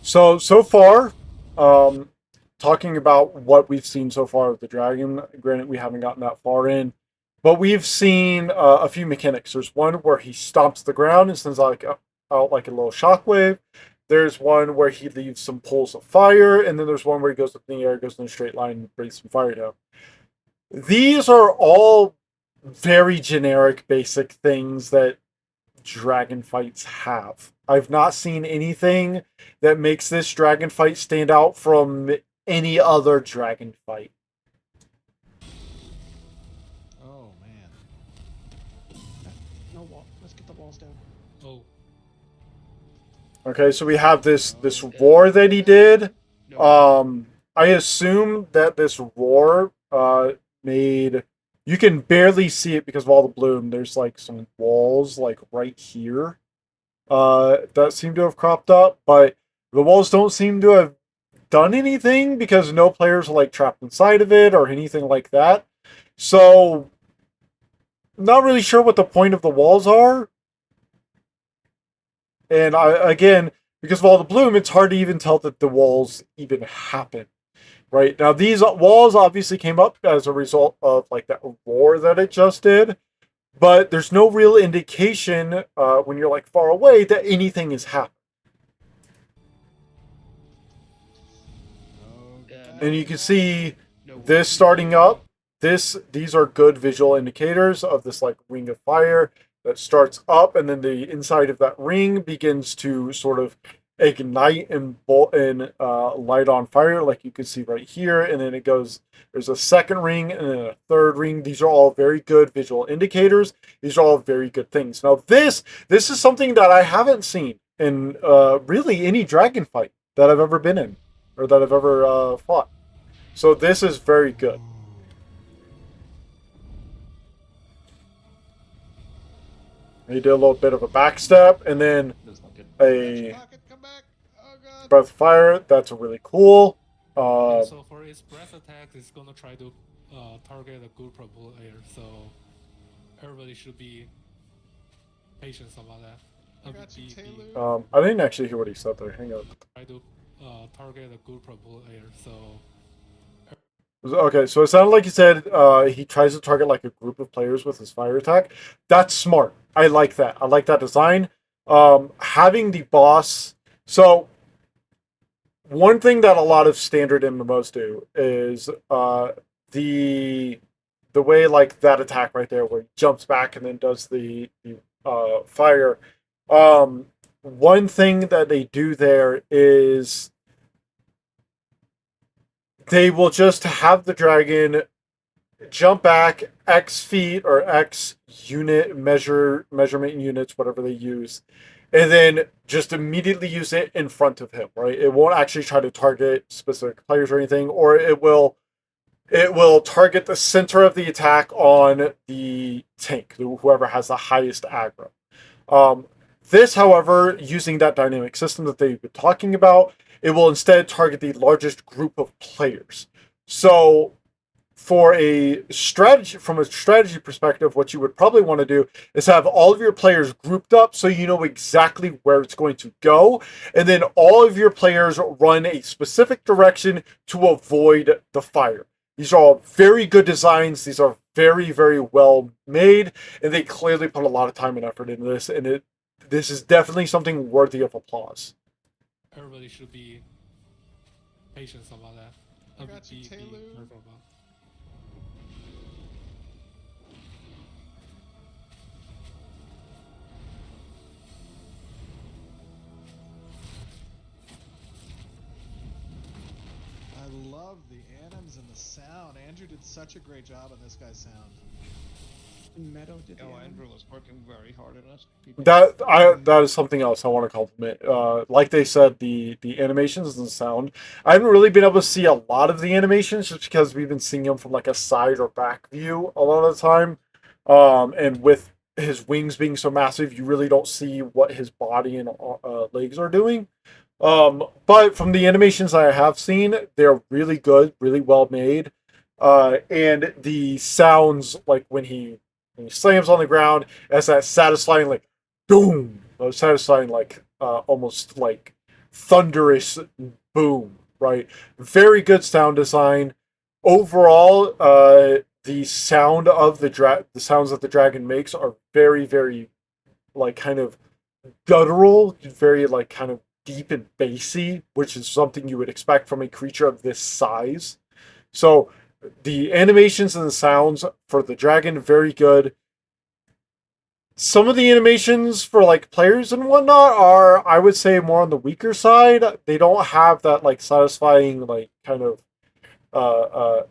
So far, talking about what we've seen so far with the dragon, granted we haven't gotten that far in, but we've seen a few mechanics. There's one where he stomps the ground and sends out like a little shockwave. There's one where he leaves some pools of fire, and then there's one where he goes up in the air, goes in a straight line, and brings some fire down. These are all very generic, basic things that dragon fights have. I've not seen anything that makes this dragon fight stand out from any other dragon fight. Oh man. No wall. Let's get the walls down. Oh, Okay, so we have this roar that he did. I assume that this roar made, you can barely see it because of all the bloom. There's like some walls like right here that seem to have cropped up, but the walls don't seem to have done anything because no players are like trapped inside of it or anything like that. So not really sure what the point of the walls are. And again, because of all the bloom, it's hard to even tell that the walls even happen. Right? Now, these walls obviously came up as a result of like that roar that it just did. But there's no real indication when you're like far away that anything is happening. And you can see this starting up. These are good visual indicators of this like ring of fire that starts up, and then the inside of that ring begins to sort of ignite and light on fire, like you can see right here. And then it goes. There's a second ring and then a third ring. These are all very good visual indicators. These are all very good things. Now this is something that I haven't seen in really any dragon fight that I've ever been in or that I've ever fought. So this is very good. He did a little bit of a backstep and then a breath of fire. That's really cool. so for his breath attack, it's gonna try to target a group of player, so everybody should be patient about that. I didn't actually hear what he said there. Hang on. Try to target a group of player, so. Okay, so it sounded like he said he tries to target like a group of players with his fire attack. That's smart. I like that. I like that design. Having the boss. So one thing that a lot of standard MMOs do is the way like that attack right there where he jumps back and then does the fire. One thing that they do there is they will just have the dragon jump back X feet or X unit measurement units, whatever they use, and then just immediately use it in front of him, right? It won't actually try to target specific players or anything, or it will target the center of the attack on the tank, whoever has the highest aggro. This, however, using that dynamic system that they've been talking about, it will instead target the largest group of players. So for a strategy, from a strategy perspective, what you would probably want to do is have all of your players grouped up so you know exactly where it's going to go, and then all of your players run a specific direction to avoid the fire. These are all very good designs. These are very, very well made, and they clearly put a lot of time and effort into this, and this is definitely something worthy of applause. Everybody should be patient about that. I got you, Taylor. I love the anims and the sound. Andrew did such a great job on this guy's sound. Meadow did the Andrew was working very hard on it. That is something else I want to compliment. Like they said, the animations and the sound. I haven't really been able to see a lot of the animations just because we've been seeing them from like a side or back view a lot of the time. And with his wings being so massive, you really don't see what his body and legs are doing. But from the animations I have seen, they're really good, really well made. And the sounds, like when he slams on the ground, as that satisfying, like, boom, satisfying, like, almost like thunderous boom, right? Very good sound design. Overall, the sound of the sounds that the dragon makes are very, very, like, kind of guttural, very, like, kind of deep and bassy, which is something you would expect from a creature of this size. So the animations and the sounds for the dragon, very good. Some of the animations for like players and whatnot are, I would say, more on the weaker side. They don't have that like satisfying, like kind of I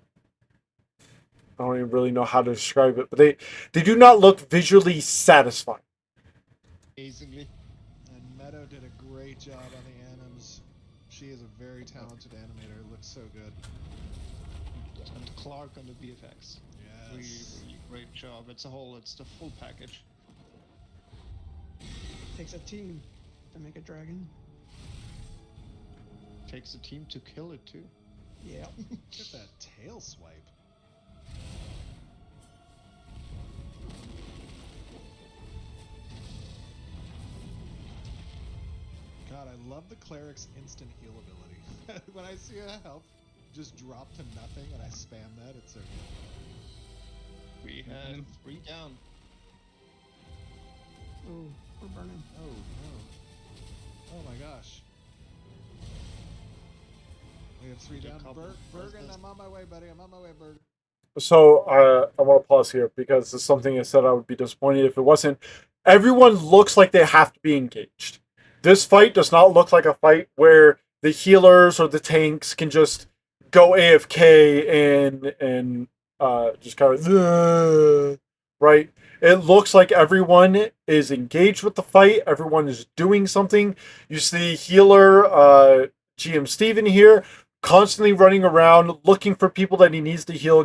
don't even really know how to describe it, but they do not look visually satisfying. Easily. And Meadow did a great job on the anims. She is a very talented animator. It looks so good. And Clark on the VFX. Yes. Really great job. It's the full package. Takes a team to make a dragon. Takes a team to kill it too. Yeah. Get that tail swipe. God, I love the cleric's instant heal ability. When I see a health just drop to nothing and I spam that, it's so good. We have 3 down. Ooh, we're burning. Oh no. Oh my gosh. We have 3 down. Bergen, I'm on my way, buddy. I'm on my way, Bergen. So I want to pause here because this is something I said I would be disappointed if it wasn't. Everyone looks like they have to be engaged. This fight does not look like a fight where the healers or the tanks can just go AFK and just kind of right. It looks like everyone is engaged with the fight. Everyone is doing something. You see healer GM Steven here constantly running around looking for people that he needs to heal,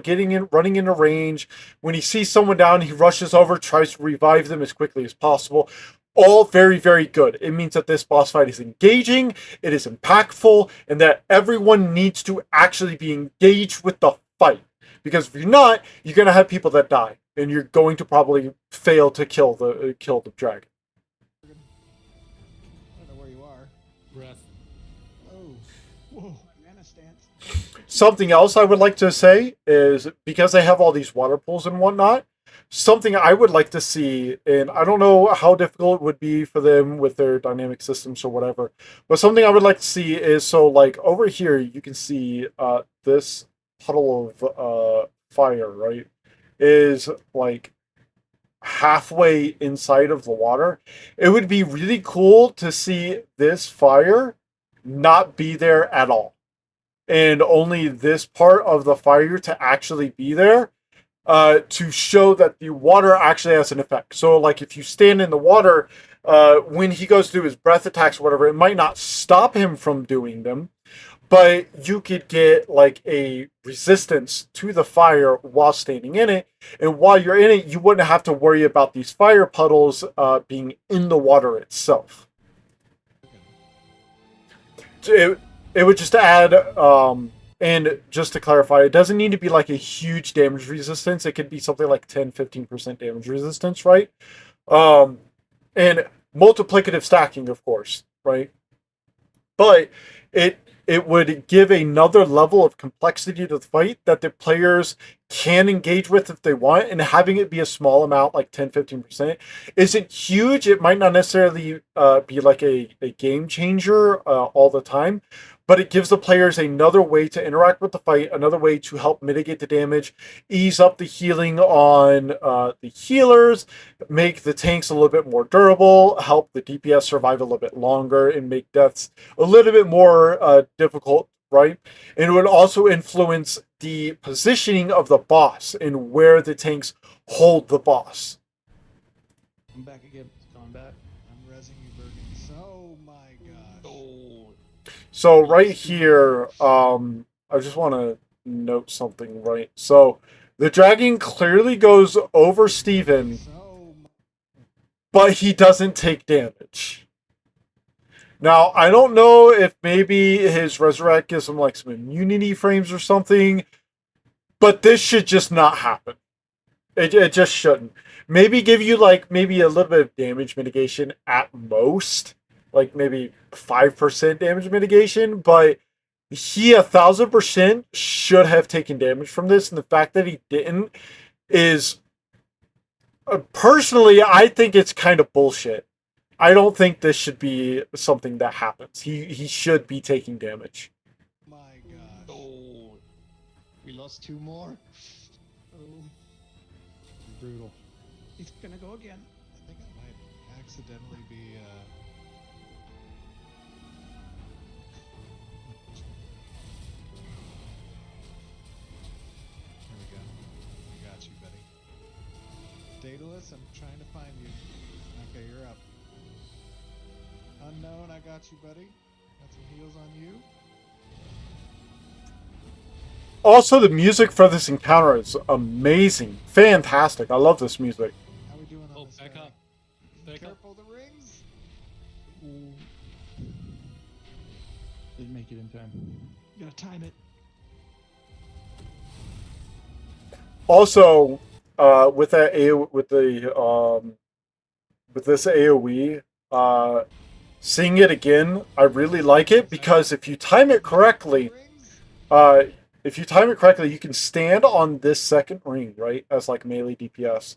running into range. When he sees someone down, he rushes over, tries to revive them as quickly as possible. All very, very good. It means that this boss fight is engaging, it is impactful, and that everyone needs to actually be engaged with the fight. Because if you're not, you're going to have people that die, and you're going to probably fail to kill the dragon. I don't know where you are. Breath. Oh. Whoa. Mana stance. Something else I would like to say is, because they have all these water pools and whatnot, something I would like to see, and I don't know how difficult it would be for them with their dynamic systems or whatever, but something I would like to see is, so like over here you can see this puddle of fire, right, is like halfway inside of the water. It would be really cool to see this fire not be there at all, and only this part of the fire to actually be there. To show that the water actually has an effect. So, like, if you stand in the water, when he goes to his breath attacks or whatever, it might not stop him from doing them, but you could get, like, a resistance to the fire while standing in it, and while you're in it, you wouldn't have to worry about these fire puddles being in the water itself. it would just add, and just to clarify, it doesn't need to be like a huge damage resistance. It could be something like 10-15% damage resistance, right? And multiplicative stacking, of course, right? But it would give another level of complexity to the fight that the players can engage with if they want, and having it be a small amount, like 10-15%, isn't huge. It might not necessarily be like a game changer all the time, but it gives the players another way to interact with the fight, another way to help mitigate the damage, ease up the healing on the healers, make the tanks a little bit more durable, help the DPS survive a little bit longer, and make deaths a little bit more difficult, right? And it would also influence the positioning of the boss and where the tanks hold the boss. I'm back again. Going back. I'm rezzing you, Bergens. Oh my gosh. Oh. So right here, I just want to note something, right? So the dragon clearly goes over Steven, but he doesn't take damage. Now, I don't know if maybe his Resurrect gives him like some immunity frames or something, but this should just not happen. It just shouldn't. Maybe give you like maybe a little bit of damage mitigation at most, like maybe 5% damage mitigation, but he 1,000% should have taken damage from this, and the fact that he didn't is personally, I think it's kind of bullshit. I don't think this should be something that happens. He should be taking damage. My God. Oh, we lost 2 more. Oh, Brutal. he's gonna go again. I think I might accidentally be. Here we go. I got you, buddy. Daedalus, I'm trying to find you. Okay, you're up. Unknown, I got you, buddy. Got some heals on you. Also, the music for this encounter is amazing. Fantastic. I love this music. How we doing on Oh, this back guy? up. Back up. Careful the rings. Didn't make it in time. You gotta time it. Also, with that with this AoE, seeing it again, I really like it because if you time it correctly, you can stand on this second ring, right, as like melee DPS.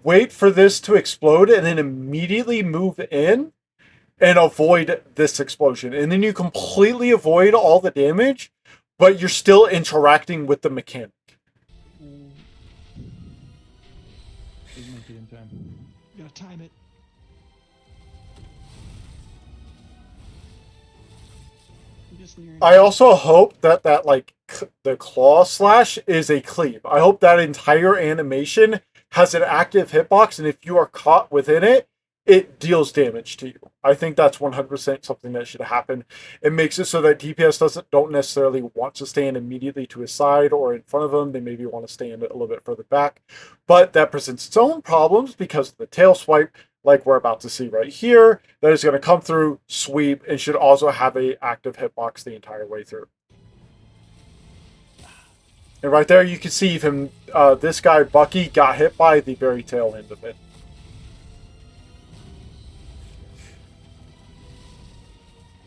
Wait for this to explode and then immediately move in and avoid this explosion. And then you completely avoid all the damage, but you're still interacting with the mechanic. Didn't make it in time. You gotta time it. I'm just nearing. I also hope that like the claw slash is a cleave. I hope that entire animation has an active hitbox, and if you are caught within it, it deals damage to you. I think that's 100% something that should happen. It makes it so that DPS don't necessarily want to stand immediately to his side or in front of him. They maybe want to stand a little bit further back. But that presents its own problems because of the tail swipe, like we're about to see right here, that is going to come through, sweep, and should also have a active hitbox the entire way through. And right there, you can see even this guy, Bucky, got hit by the very tail end of it.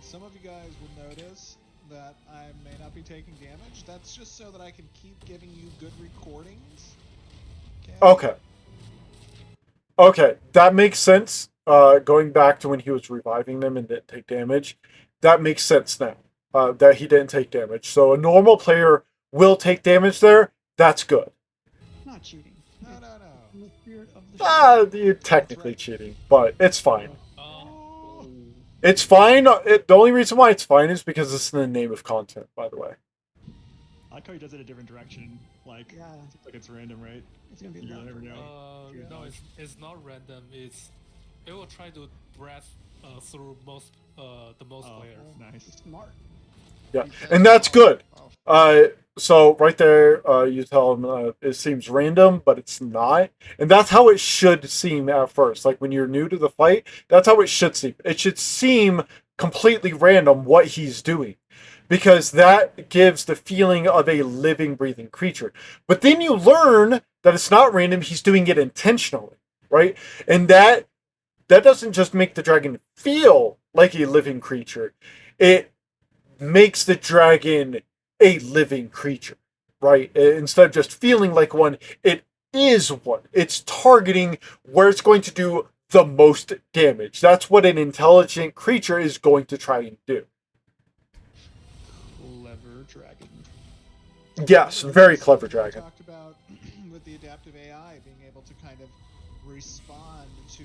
Some of you guys will notice that I may not be taking damage. That's just so that I can keep giving you good recordings. Okay. Okay, that makes sense. Going back to when he was reviving them and didn't take damage, that makes sense now. That he didn't take damage. So a normal player will take damage there. That's good. Not cheating. No, no, no. In the spirit of the You're technically cheating, but it's fine. Oh. It's fine. The only reason why it's fine is because it's in the name of content, by the way. I like how he does it a different direction. Like, Yeah. it's like it's random, right? It's gonna be You loud. never know. No, it's not random. It will try to breath through the most Oh, players. nice. Smart. Yeah, and that's good. So right there, you tell him it seems random, but it's not, and that's how it should seem at first. Like when you're new to the fight, that's how it should seem. It should seem completely random what he's doing, because that gives the feeling of a living, breathing creature. But then you learn that it's not random, he's doing it intentionally, right? And that doesn't just make the dragon feel like a living creature, it makes the dragon a living creature, right? Instead of just feeling like one, it is one. It's targeting where it's going to do the most damage. That's what an intelligent creature is going to try and do. Clever dragon. Yes, very clever dragon. Talked about with the adaptive AI being able to kind of respond to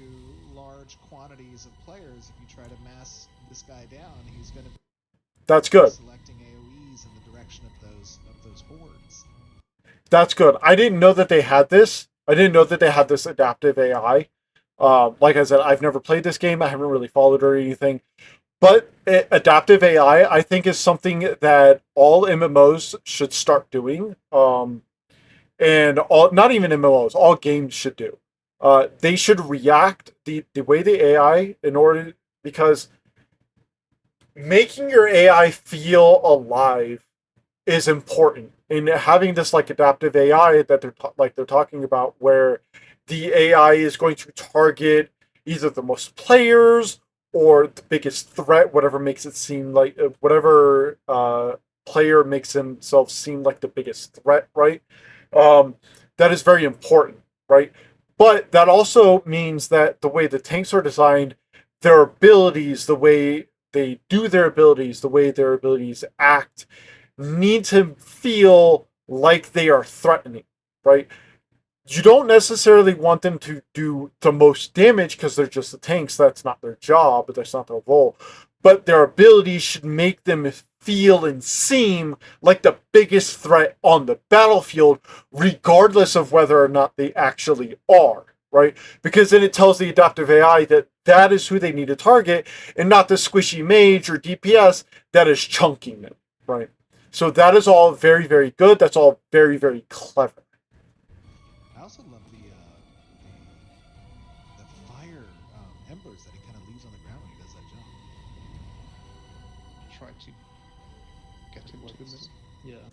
large quantities of players. If you try to mass this guy down, he's going to be That's good. selecting AoEs in the direction of those hordes. That's good. I didn't know that they had this. I didn't know that they had this adaptive AI. Like I said, I've never played this game. I haven't really followed or anything. But adaptive AI, I think, is something that all MMOs should start doing. And all, not even MMOs, all games should do. They should react the way the AI in order, because making your AI feel alive is important. And having this like adaptive AI that they're talking about, where the AI is going to target either the most players or the biggest threat, whatever makes it seem like whatever player makes himself seem like the biggest threat, right? That is very important, right? But that also means that the way the tanks are designed, their abilities, the way they do their abilities, the way their abilities act, need to feel like they are threatening, right? You don't necessarily want them to do the most damage because they're just the tanks. That's not their job, but that's not their role. But their abilities should make them feel and seem like the biggest threat on the battlefield, regardless of whether or not they actually are, right? Because then it tells the adaptive AI that that is who they need to target, and not the squishy mage or DPS that is chunking them, right? So that is all very, very good. That's all very, very clever. I also love the fire embers that he kind of leaves on the ground when he does that jump. Try to get him to the middle. Yeah.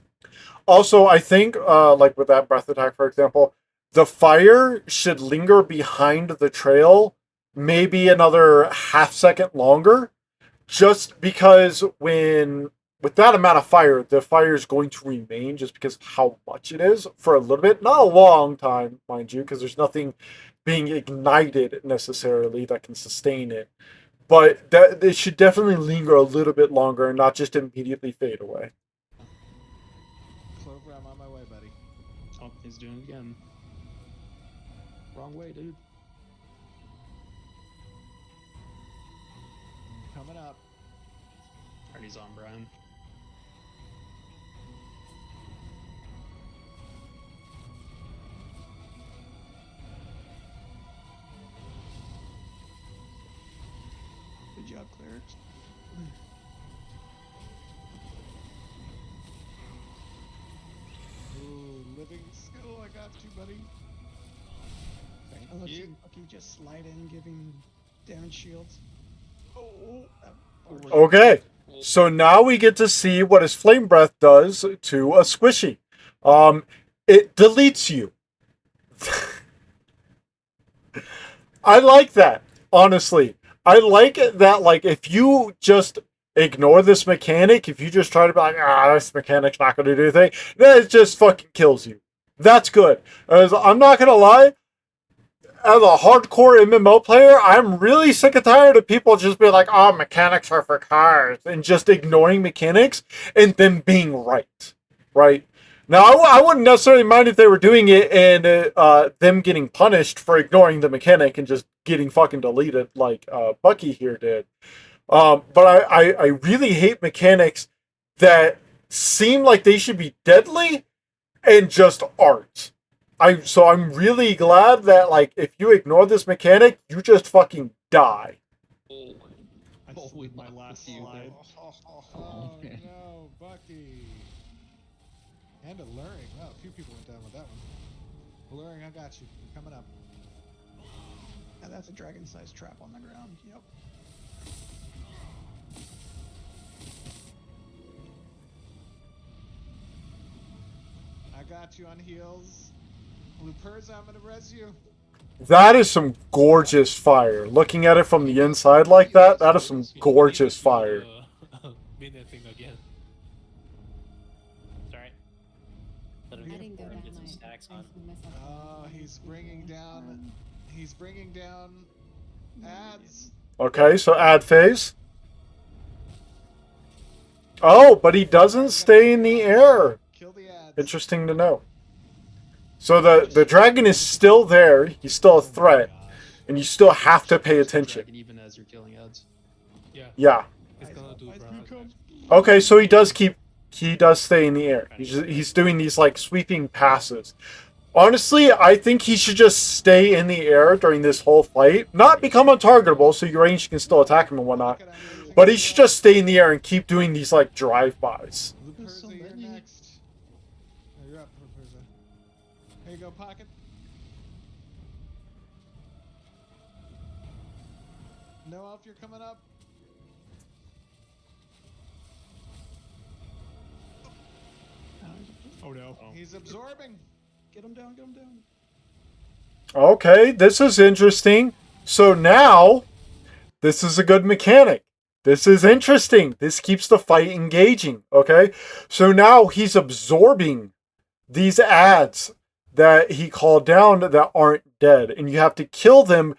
Also, I think, like with that breath attack, for example, the fire should linger behind the trail maybe another half second longer, just because with that amount of fire, the fire is going to remain just because of how much it is for a little bit. Not a long time, mind you, because there's nothing being ignited necessarily that can sustain it. But that it should definitely linger a little bit longer and not just immediately fade away. Clover, I'm on my way, buddy. Oh, he's doing it again. Wrong way, dude. Coming up. Already on Brian. Good job, clerics. Ooh, living skill, I got you, buddy. I love seeing Bucky just slide in, giving damage shields. Oh, Okay, so now we get to see what his flame breath does to a squishy. It deletes you. I like that, honestly. I like it that, like, if you just ignore this mechanic, if you just try to be like, this mechanic's not going to do anything, then it just fucking kills you. That's good. As I'm not going to lie, as a hardcore MMO player, I'm really sick and tired of people just being like, oh, mechanics are for cars, and just ignoring mechanics and them being right. Right? Now, I wouldn't necessarily mind if they were doing it and them getting punished for ignoring the mechanic and just getting fucking deleted like Bucky here did. But I really hate mechanics that seem like they should be deadly and just aren't. So I'm really glad that, like, if you ignore this mechanic, you just fucking die. I slid my last slide. Oh no, Bucky. And alluring. Wow, a few people went down with that one. Alluring, I got you. You're coming up. now that's a dragon-sized trap on the ground. Yep. I got you on heals. Luperza, I'm gonna res you. That is some gorgeous fire. Looking at it from the inside like that, that is some gorgeous fire. Minute thing again. It's alright. Let him I didn't go down get some my stacks I on. threw myself Oh, down. he's bringing down. He's bringing down ads. Okay, so ad phase. Oh, but he doesn't stay in the air. Kill the ads. Interesting to know. So the dragon is still there. He's still a threat, and you still have to pay attention. Even as you're killing ads. Yeah. Yeah. He's gonna do brown. Okay, so he does stay in the air. He's doing these like sweeping passes. Honestly, I think he should just stay in the air during this whole fight. Not become untargetable, so your range can still attack him and whatnot. But he should just stay in the air and keep doing these like drive-bys. Luperza, you're next. Oh, you're up, Luperza. Here you go, Pocket. No elf, you're coming up. Oh no. He's absorbing. Get him down, get him down. Okay, this is interesting. So now, this is a good mechanic. This is interesting. This keeps the fight engaging, okay? So now he's absorbing these ads that he called down that aren't dead. And you have to kill them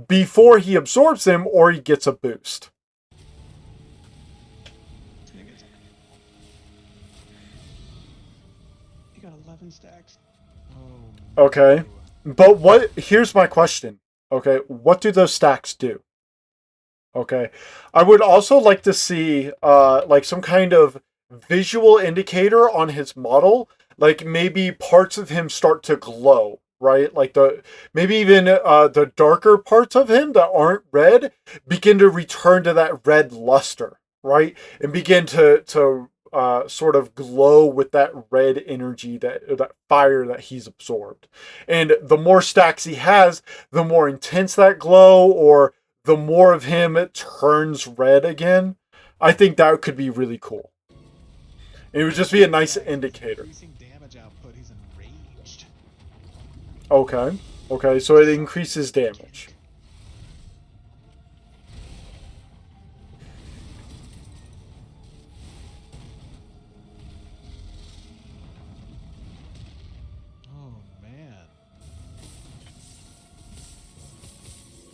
before he absorbs them or he gets a boost. He got 11 stacks. Oh. Okay. But here's my question. Okay, what do those stacks do? Okay. I would also like to see like some kind of visual indicator on his model. Like maybe parts of him start to glow, right? Like maybe even the darker parts of him that aren't red begin to return to that red luster, right? And begin to sort of glow with that red energy, that fire that he's absorbed. And the more stacks he has, the more intense that glow, or the more of him turns red again. I think that could be really cool. It would just be a nice indicator. Increasing damage output, he's enraged. Okay. Okay, so it increases damage. Oh man.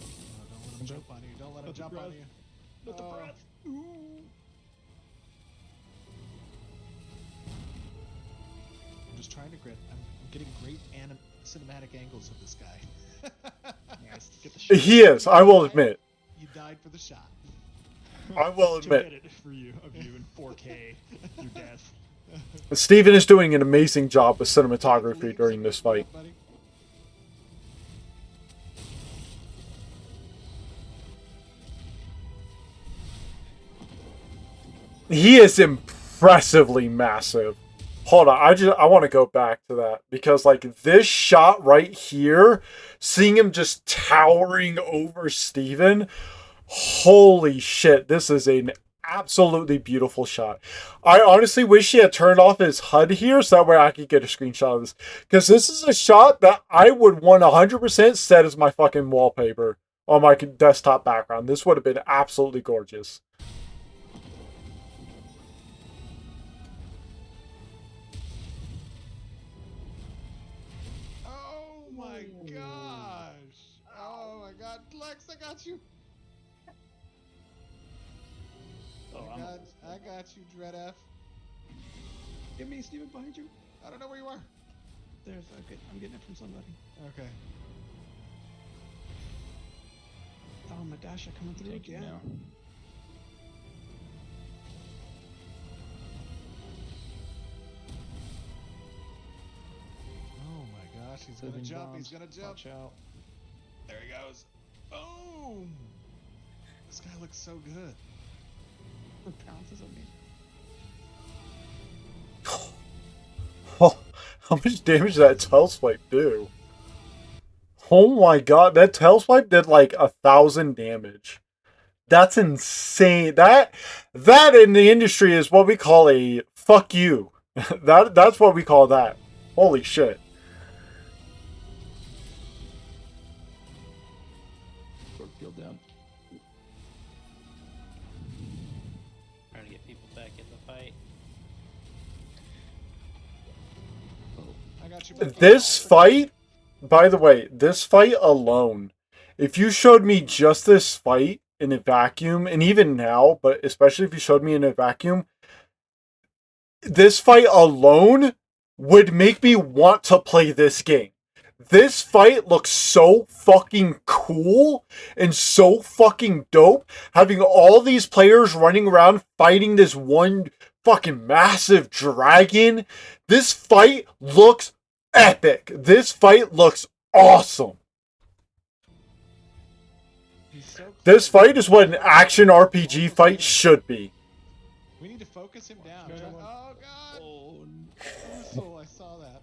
Oh, don't let him jump on you. Don't let him Let the jump on breath. you. Let the Oh. breath. I'm just trying to I'm getting great cinematic angles of this guy. Nice. Get the shot. He is, I will admit. You died for the shot. I will To admit. get it for you in 4K through death. Steven is doing an amazing job with cinematography during this fight. Buddy. He is impressively massive. Hold on, I want to go back to that because like this shot right here, seeing him just towering over Steven, holy shit, this is an absolutely beautiful shot. I honestly wish he had turned off his HUD here so that way I could get a screenshot of this, because this is a shot that I would want 100% set as my fucking wallpaper on my desktop background. This would have been absolutely gorgeous. Oh my gosh. Oh my god. Lex, I got you. Oh, I got you, Dread F. Get me, Steven, behind you. I don't know where you are. There's okay. I'm getting it from somebody. Okay. Oh, my Dasha coming through Take you again. now. Oh my gosh, he's gonna Living jump, he's bombs. gonna jump. Watch out. There he goes. Boom! This guy looks so good. It pounces on me. Oh, how much damage did that tail swipe do? Oh my god, that tail swipe did like 1,000 damage. That's insane. That in the industry is what we call a fuck you. That's what we call that. Holy shit. Short field down. Trying to get people back in the fight. I got you back. This fight, by the way, this fight alone, if you showed me just this fight in a vacuum, and even now, but especially if you showed me in a vacuum, this fight alone would make me want to play this game. This fight looks so fucking cool and so fucking dope. Having all these players running around fighting this one fucking massive dragon. This fight looks epic. This fight looks awesome. He's so This close. fight is what an action RPG fight should be. We need to focus him down. Watch out. Oh god! Oh, Usul, I saw that.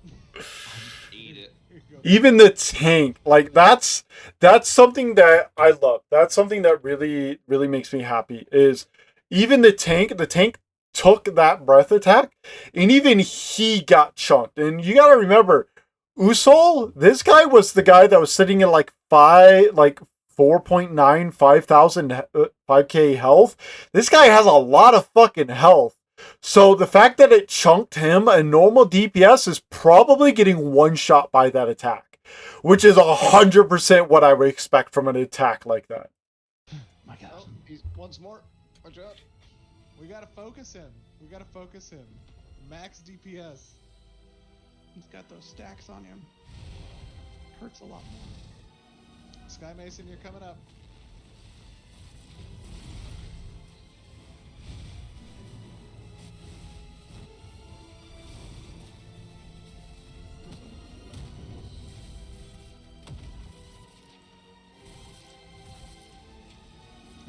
Eat it. Here you go. Even the tank, like that's something that I love. That's something that really makes me happy. Is even the tank took that breath attack, and even he got chunked. And you gotta remember, Usul, this guy was the guy that was sitting in like 4.9, 5K health. This guy has a lot of fucking health. So the fact that it chunked him, a normal DPS is probably getting one shot by that attack, which is 100% what I would expect from an attack like that. my God. Oh, he's once more. Watch out. We gotta focus him. We gotta focus him. Max DPS. He's got those stacks on him. Hurts a lot more. Sky Mason, you're coming up.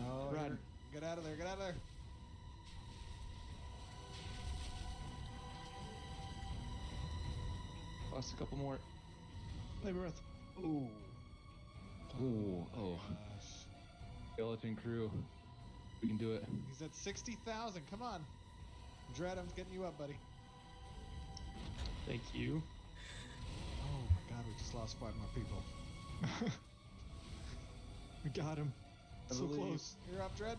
Oh, Run. get out of there! Get out of there! Lost a couple more. Labor with. Ooh. Ooh, oh. Gosh. Skeleton crew. We can do it. He's at 60,000. Come on. Dread, I'm getting you up, buddy. Thank you. Oh my god, we just lost 5 more people. We got him. I So believe. close. You're up, Dread.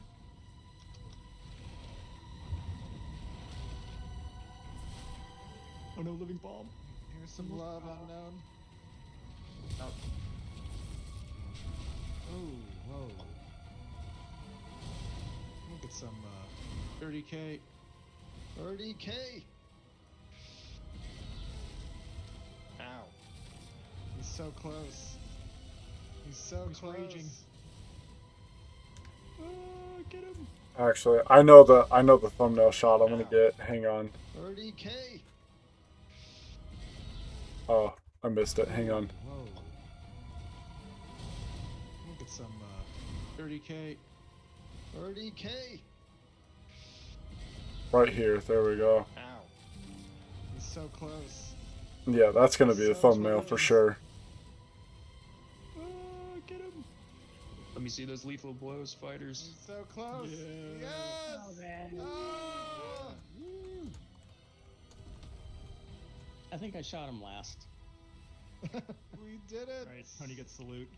Oh no, living bomb. Here's some love unknown. Oh. Ooh, whoa. Look at some 30k. 30k. Ow. he's so close. He's so He's close. raging. Get him. Actually, I know the thumbnail shot I'm gonna get. Hang on. 30k. Oh, I missed it. Hang on. Whoa. Look at some 30k. 30k. Right here. There we go. Ow. he's so close. Yeah, that's gonna be the So thumbnail for close. sure. Get him. Let me see those lethal blows, fighters. He's so close. Yeah. Yes. Oh, man. Ah! I think I shot him last. We did it. Alright, honey gets the loot.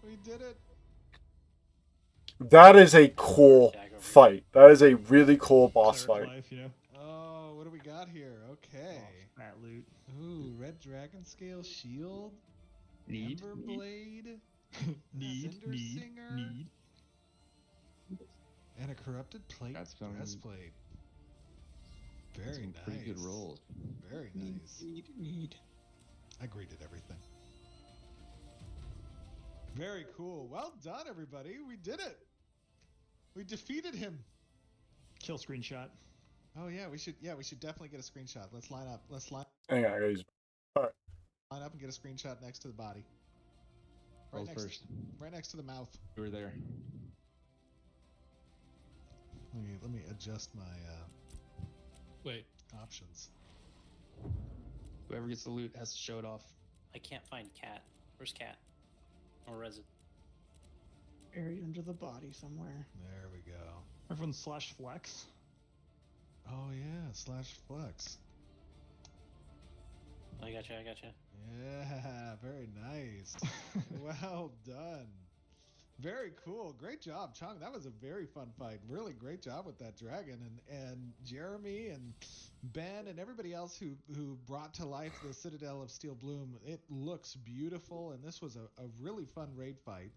We did it. That is a cool fight. That is a really cool boss Cleric fight. life, you know? Oh, what do we got here? Okay. That loot. Ooh, red dragon scale shield. Need. Ember blade. Need. Cinder Singer. Need. And a corrupted plate That's some- breastplate. Very Some nice. pretty good rolls. Very nice. Need. I greeted everything. Very cool. Well done, everybody. We did it. We defeated him. Kill screenshot. Oh yeah, we should definitely get a screenshot. Let's line up. Let's line Hang on, I gotta use. up and get a screenshot next to the body. Right Rolls next, first. right next to the mouth. You were there. Let me adjust my Wait, options. Whoever gets the loot has to show it off. I can't find Cat. Where's Cat? Or Resin? Buried under the body somewhere. There we go. Everyone slash flex. Oh yeah, /flex. I gotcha. Yeah, very nice. Well done. Very cool. Great job, Chung. That was a very fun fight. Really great job with that dragon. And Jeremy and Ben and everybody else who brought to life the Citadel of Steel Bloom. It looks beautiful, and this was a really fun raid fight.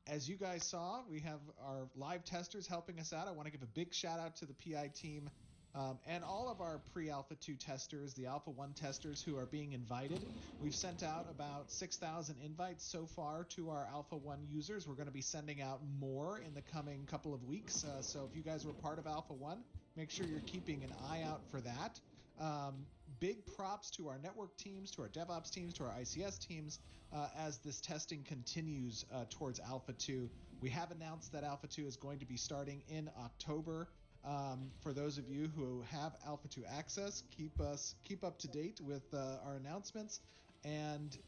As you guys saw, we have our live testers helping us out. I want to give a big shout out to the PI team and all of our pre-Alpha 2 testers, the Alpha 1 testers who are being invited. We've sent out about 6,000 invites so far to our Alpha 1 users. We're going to be sending out more in the coming couple of weeks. So if you guys were part of Alpha 1, make sure you're keeping an eye out for that. Big props to our network teams, to our DevOps teams, to our ICS teams as this testing continues towards Alpha 2. We have announced that Alpha 2 is going to be starting in October. For those of you who have Alpha 2 access, keep up to date with our announcements. And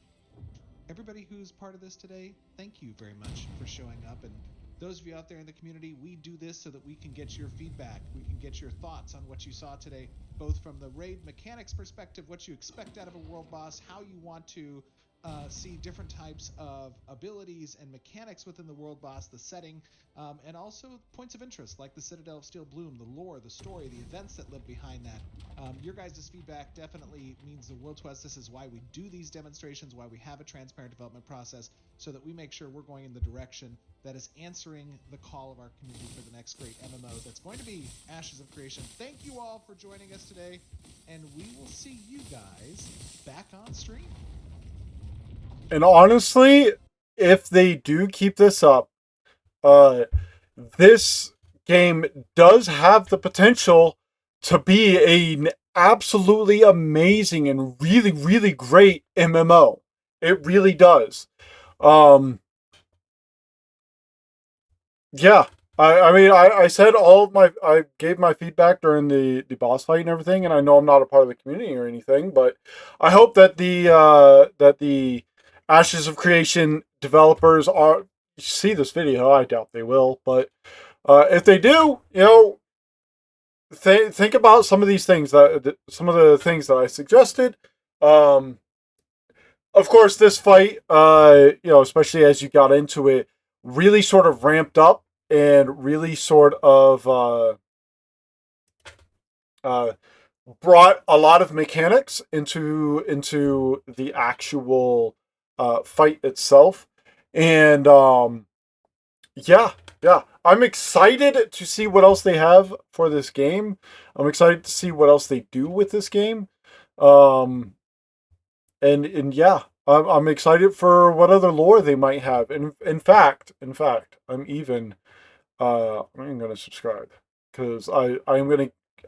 everybody who's part of this today, thank you very much for showing up. And those of you out there in the community, we do this so that we can get your feedback. We can get your thoughts on what you saw today, both from the raid mechanics perspective, what you expect out of a world boss, how you want to see different types of abilities and mechanics within the world boss, the setting, and also points of interest like the Citadel of Steel Bloom, the lore, the story, the events that live behind that. Your guys' feedback definitely means the world to us. This is why we do these demonstrations, why we have a transparent development process, so that we make sure we're going in the direction that is answering the call of our community for the next great MMO that's going to be Ashes of Creation. Thank you all for joining us today, and we will see you guys back on stream. And honestly, if they do keep this up, this game does have the potential to be an absolutely amazing and really, really great MMO. It really does. Yeah. I mean, I said I gave my feedback during the boss fight and everything, and I know I'm not a part of the community or anything, but I hope that the Ashes of Creation developers see this video. I doubt they will, but if they do, think about some of these things some of the things that I suggested. Of course, this fight, especially as you got into it, really sort of ramped up and really sort of brought a lot of mechanics into the actual fight itself. And yeah, I'm excited to see what else they have for this game. I'm excited to see what else they do with this game. And yeah, I'm excited for what other lore they might have. And in fact, I'm even I'm gonna subscribe because I'm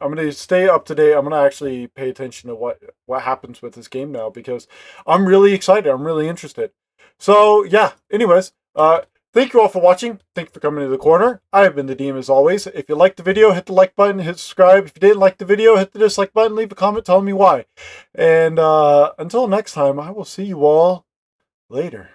gonna stay up to date. I'm gonna actually pay attention to what happens with this game now because I'm really excited. I'm really interested. So yeah. Anyways, thank you all for watching. Thank you for coming to the corner. I have been the Deem as always. If you liked the video, hit the like button, hit subscribe. If you didn't like the video, hit the dislike button, leave a comment telling me why. And until next time, I will see you all later.